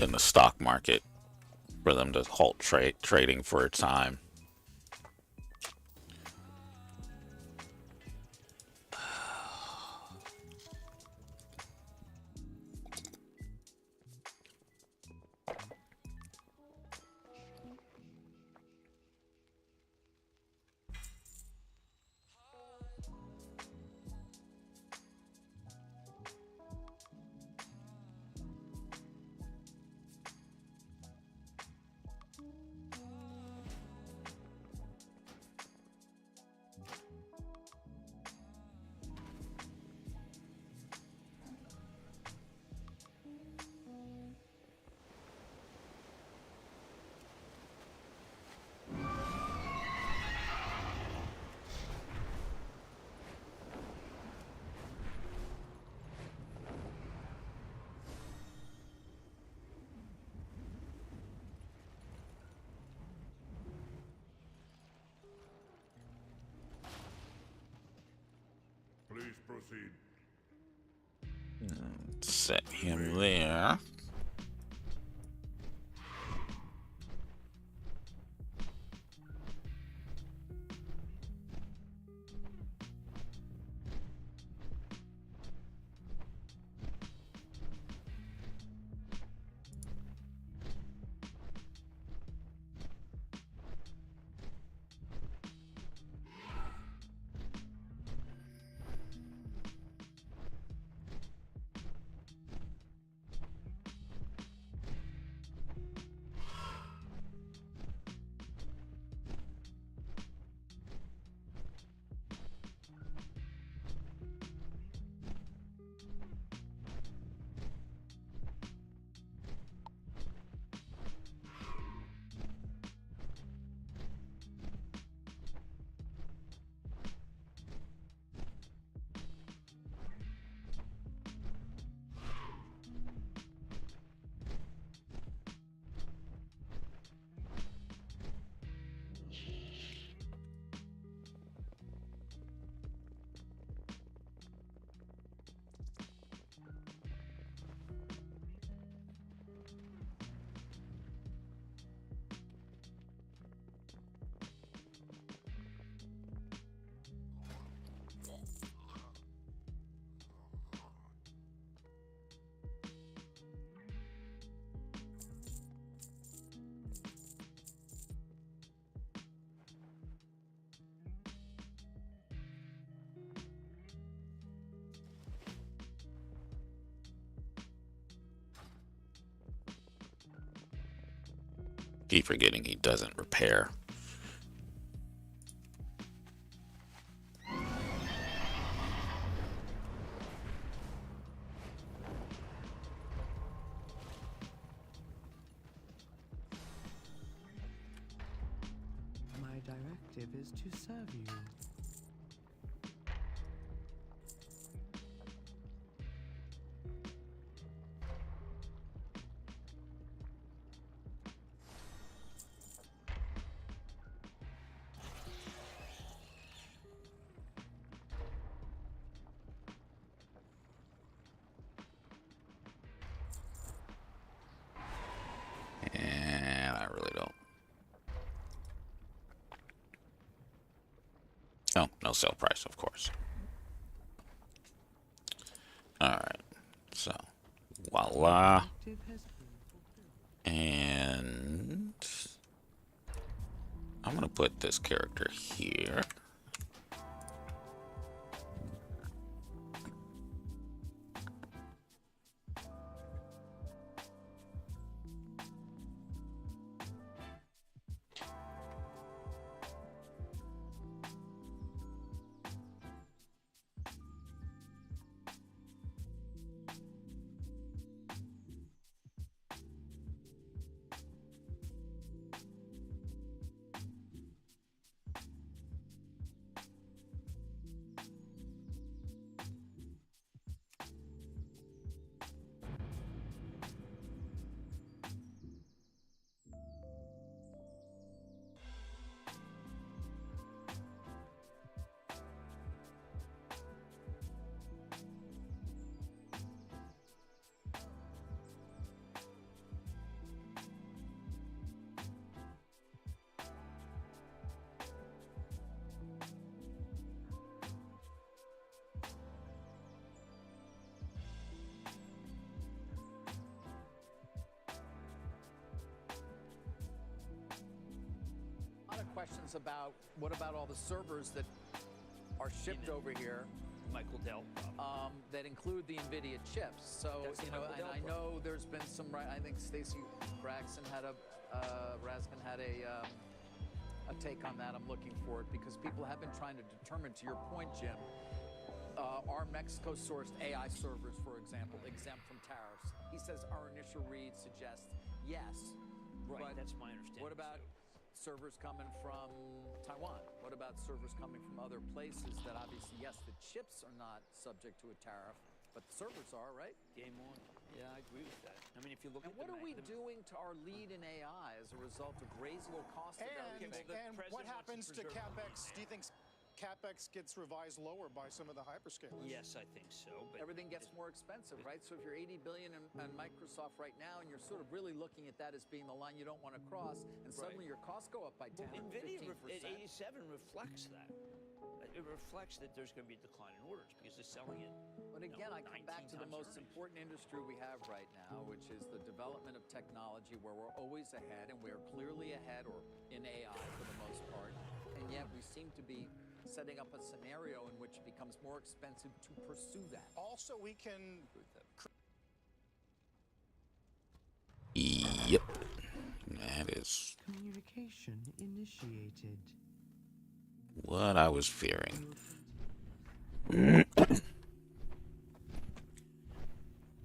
in the stock market for them to halt trading for a time. Please proceed. Set him there. Keep forgetting he doesn't repair. My directive is to serve you. And I really don't. Oh, no sale price, of course. Alright. So, voila. Directive has been fulfilled. And I'm going to put this character here. questions about what about all the servers that are shipped over here. Michael Dell That include the NVIDIA chips. So, That's the you know, Michael and Dell I know there's been some, I think Stacy Raskin had a take on that. I'm looking for it because people have been trying to determine, to your point, Jim, are Mexico-sourced AI servers, for example, exempt from tariffs? He says our initial read suggests yes. Right, but that's my understanding. What about servers coming from Taiwan? What about servers coming from other places that obviously, yes, the chips are not subject to a tariff, but the servers are, right? Game on. Yeah, I agree with that. I mean, if you look And at what are we doing to our lead in AI as a result of raising the cost of everything? And what happens to CapEx? Do you think CapEx gets revised lower by some of the hyperscalers? Yes, I think so. But everything gets more expensive, right? So if you're $80 billion in Microsoft right now, and you're sort of really looking at that as being the line you don't want to cross, and suddenly your costs go up by 10 or 15%. NVIDIA at 87 reflects that. It reflects that there's going to be a decline in orders because they're selling it. But again, I come back to the most important industry we have right now, which is the development of technology, where we're always ahead, and we're clearly ahead, or in AI for the most part, and yet we seem to be setting up a scenario in which it becomes more expensive to pursue that. Also, we can... Yep. That is Communication initiated. what I was fearing.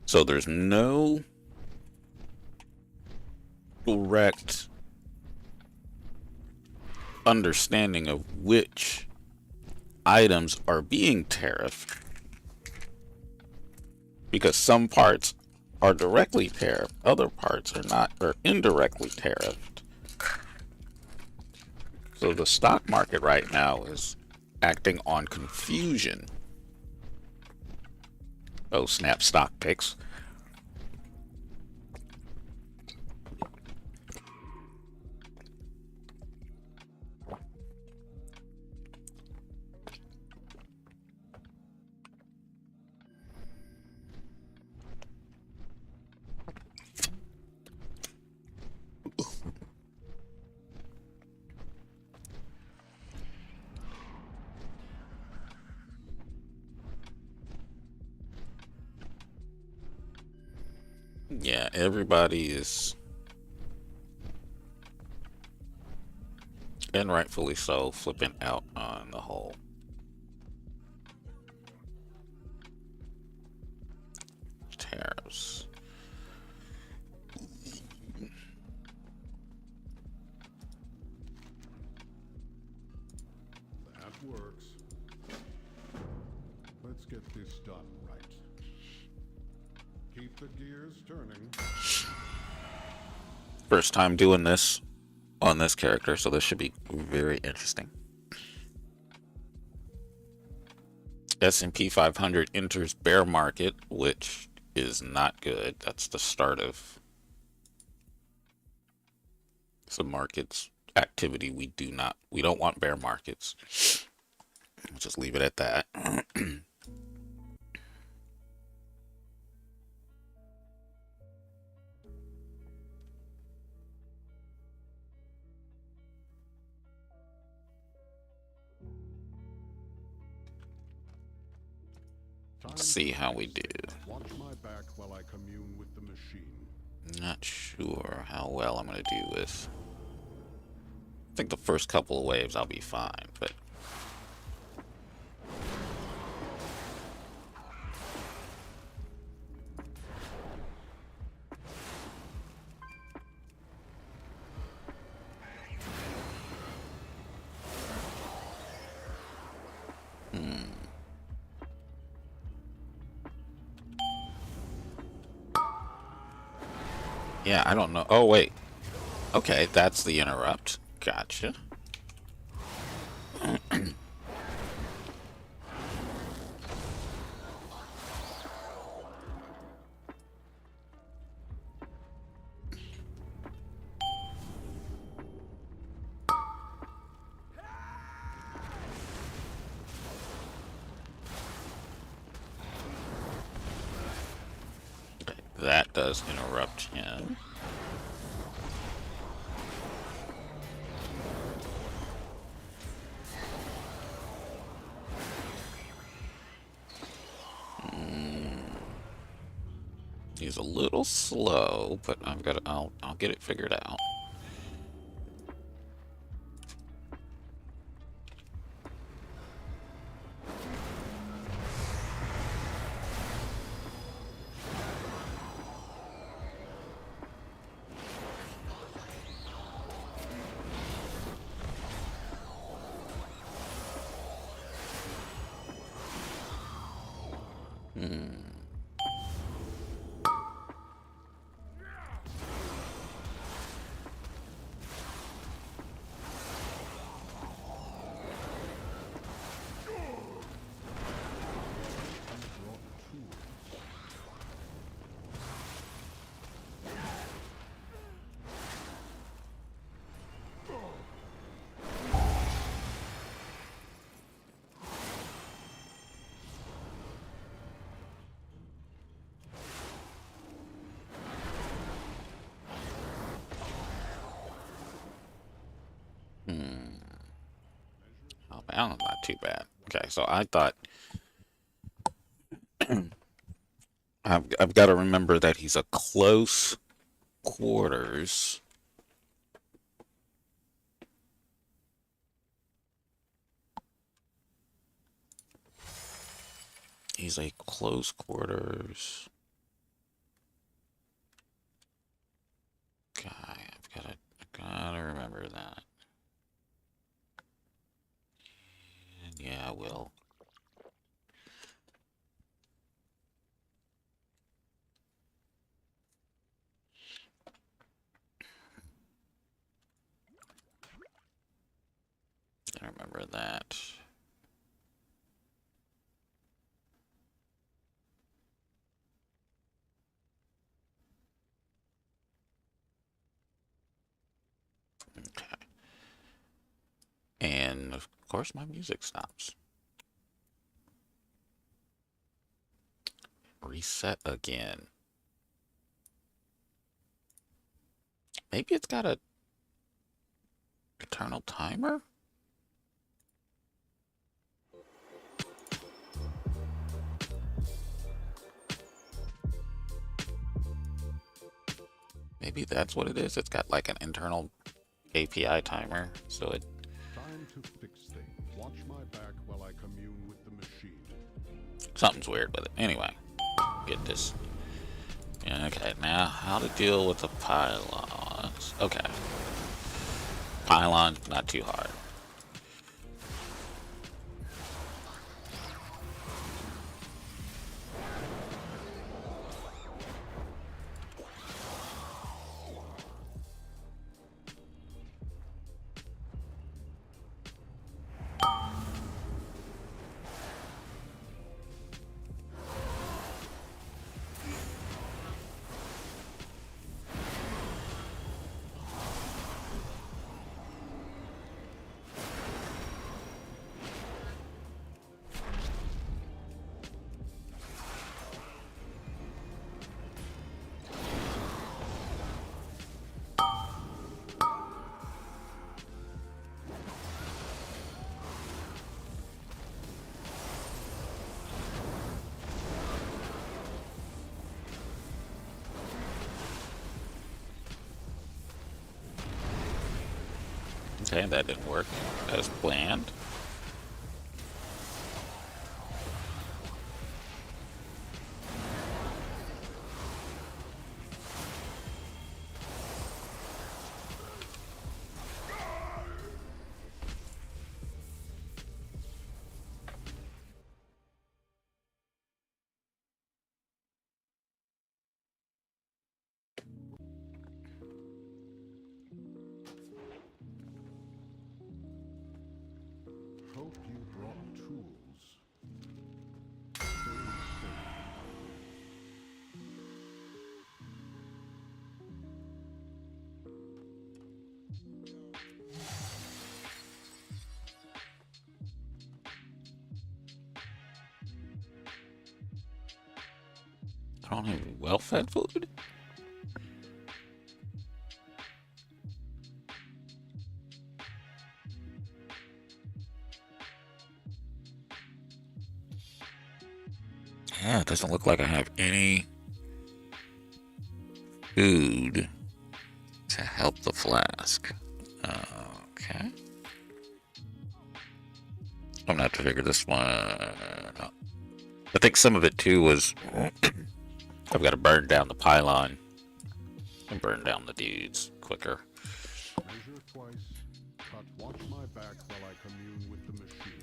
So there's no direct understanding of which items are being tariffed, because some parts are directly tariffed, other parts are not, or indirectly tariffed. So the stock market right now is acting on confusion. Oh snap, stock picks. Yeah, everybody is, and rightfully so, flipping out on the whole tariffs. That works. Let's get this done right. Keep the gears turning. First time doing this on this character, so this should be very interesting. S&P 500 enters bear market, which is not good. That's the start of some markets activity. We don't want bear markets. We'll just leave it at that. Let's see how we do. Watch my back while I commune with the machine. Not sure how well I'm gonna do with. I think the first couple of waves I'll be fine, but yeah, I don't know. Oh, wait. Okay, that's the interrupt. Gotcha. That does interrupt him. He's a little slow, but I'll get it figured out. Oh, man, not too bad. Okay, so I thought I've got to remember that he's a close quarters. He's a close quarters guy. I've gotta remember that. And yeah, I will. I remember that. Okay. And of course my music stops. Reset again. Maybe it's got a eternal timer? Maybe that's what it is. It's got like an internal API timer, so it... Time to fix things. Watch my back while I commune with the machine. Something's weird with it. Anyway, get this. Yeah, okay, now how to deal with the pylons. Okay. Pylon, not too hard. Okay, that didn't work as planned. Hope you brought tools. I don't have well-fed food? Yeah, it doesn't look like I have any food to help the flask. Okay. I'm gonna have to figure this one out. I think some of it too was I've got to burn down the pylon and burn down the dudes quicker. Measure twice. Cut. Watch my back while I commune with the machine.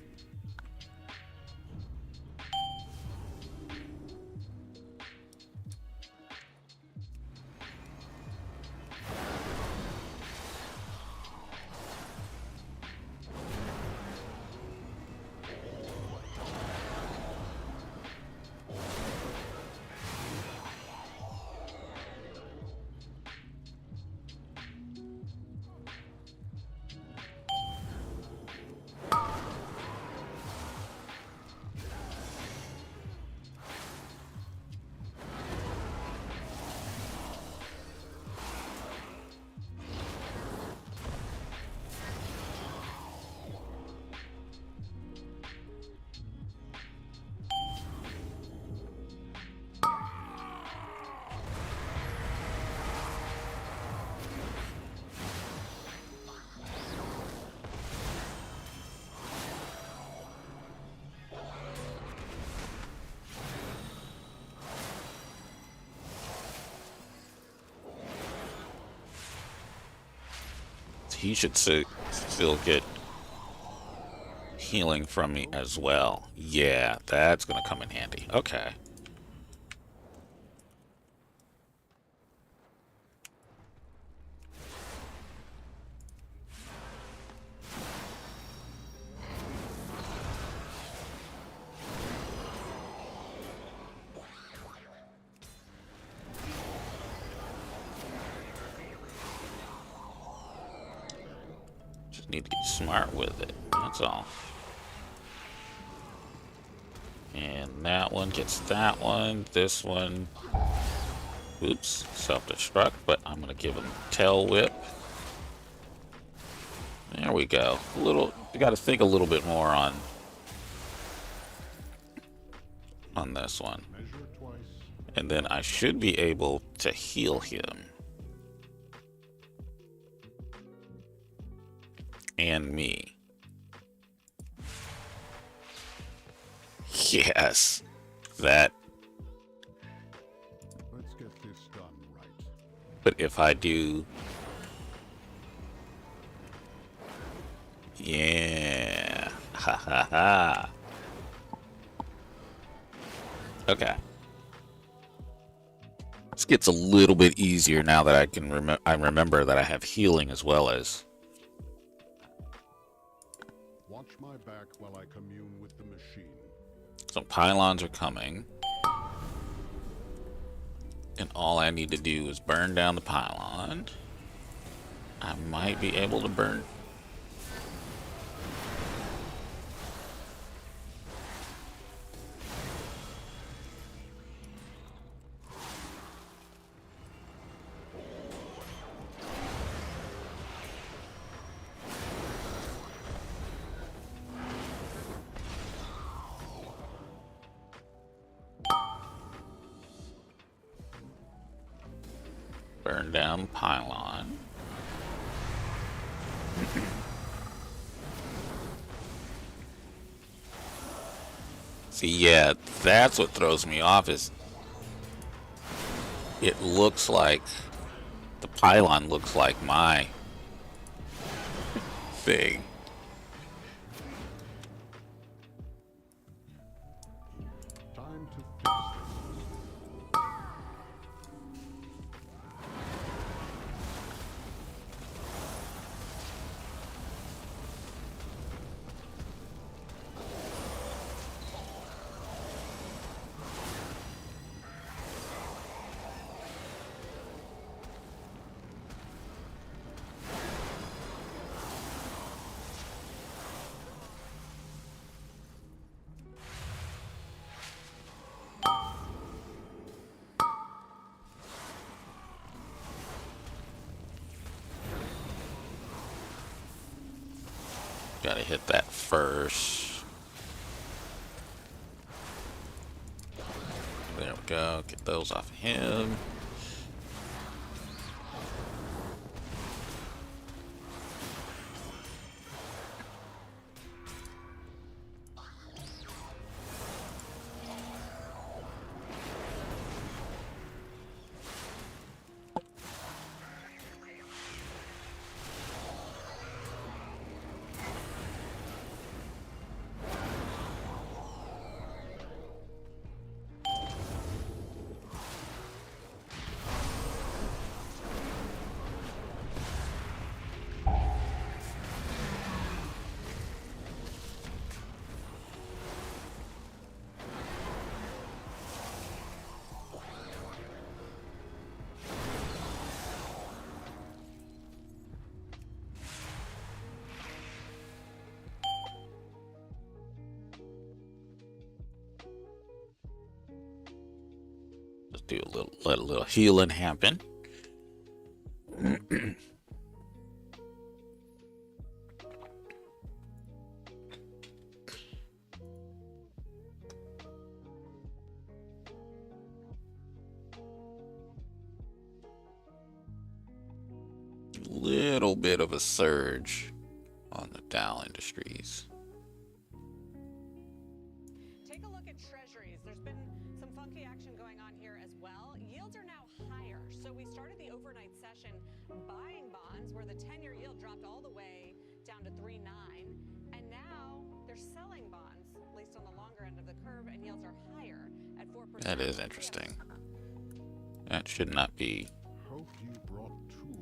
He should still get healing from me as well. Yeah, that's gonna come in handy. Okay. Need to get smart with it, that's all. And that one gets that one. This one, oops, self-destruct, but I'm gonna give him tail whip. There we go. A little, you gotta think a little bit more on this one. And then I should be able to heal him. And me. Yes. That. Let's get this done right. But if I do. Yeah. Ha ha ha. Okay. This gets a little bit easier now that I can remember that I have healing as well as. Watch my back while I commune with the machine. So pylons are coming. And all I need to do is burn down the pylon. I might be able to burn. Burn down pylon. See, yeah, that's what throws me off is it looks like the pylon looks like my thing. Time to fix Gotta hit that first. There we go. Get those off of him. let a little healing happen. Little bit of a surge on the Dow Industries. Take a look at treasuries. There's been some funky action going on here as well. Yields are now higher. So we started the overnight session buying bonds where the 10-year yield dropped all the way down to 3.9. And now they're selling bonds, at least on the longer end of the curve, and yields are higher at 4%. That is interesting. That should not be. Hope you brought tools.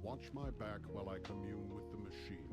Watch my back while I commune with the machine.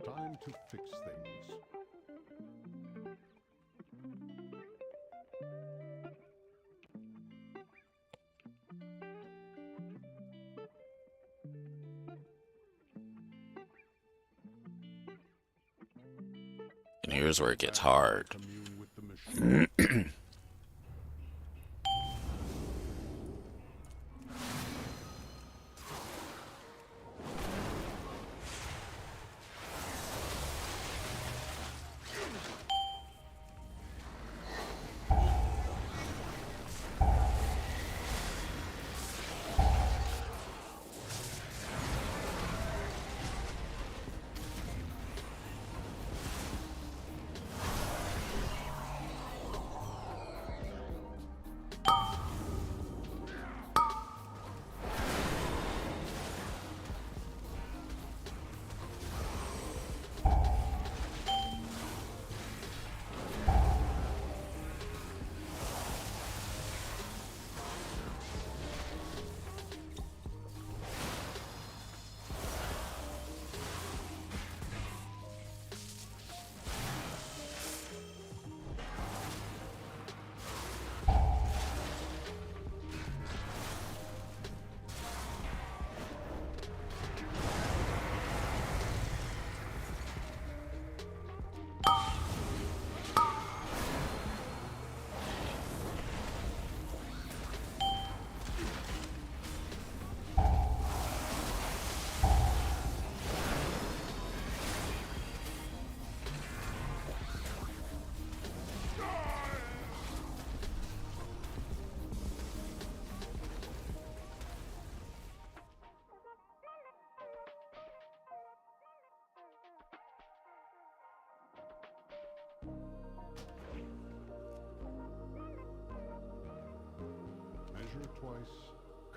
Time to fix things. And here's where it gets hard.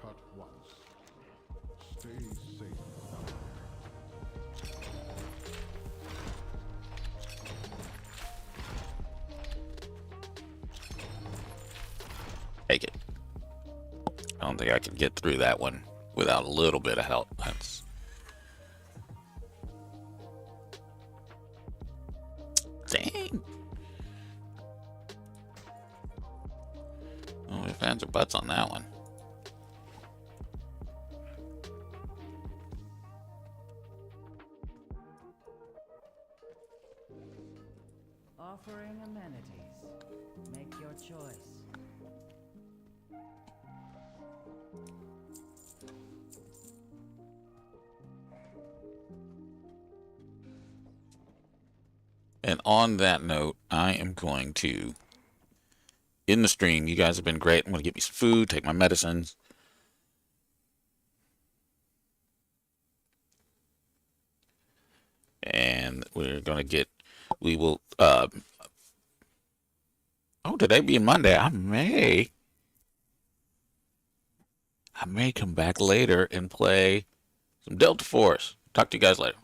cut once. Stay safe. Take it. I don't think I can get through that one without a little bit of help. That's... Dang. Oh, we fans or butts on that one. Offering amenities. Make your choice. And on that note, I am going to end the stream. You guys have been great. I'm going to get me some food, take my medicines. And we're going to get, we will, oh, today being Monday, I may come back later and play some Delta Force. Talk to you guys later.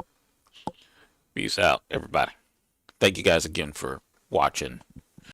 Peace out, everybody. Thank you guys again for watching.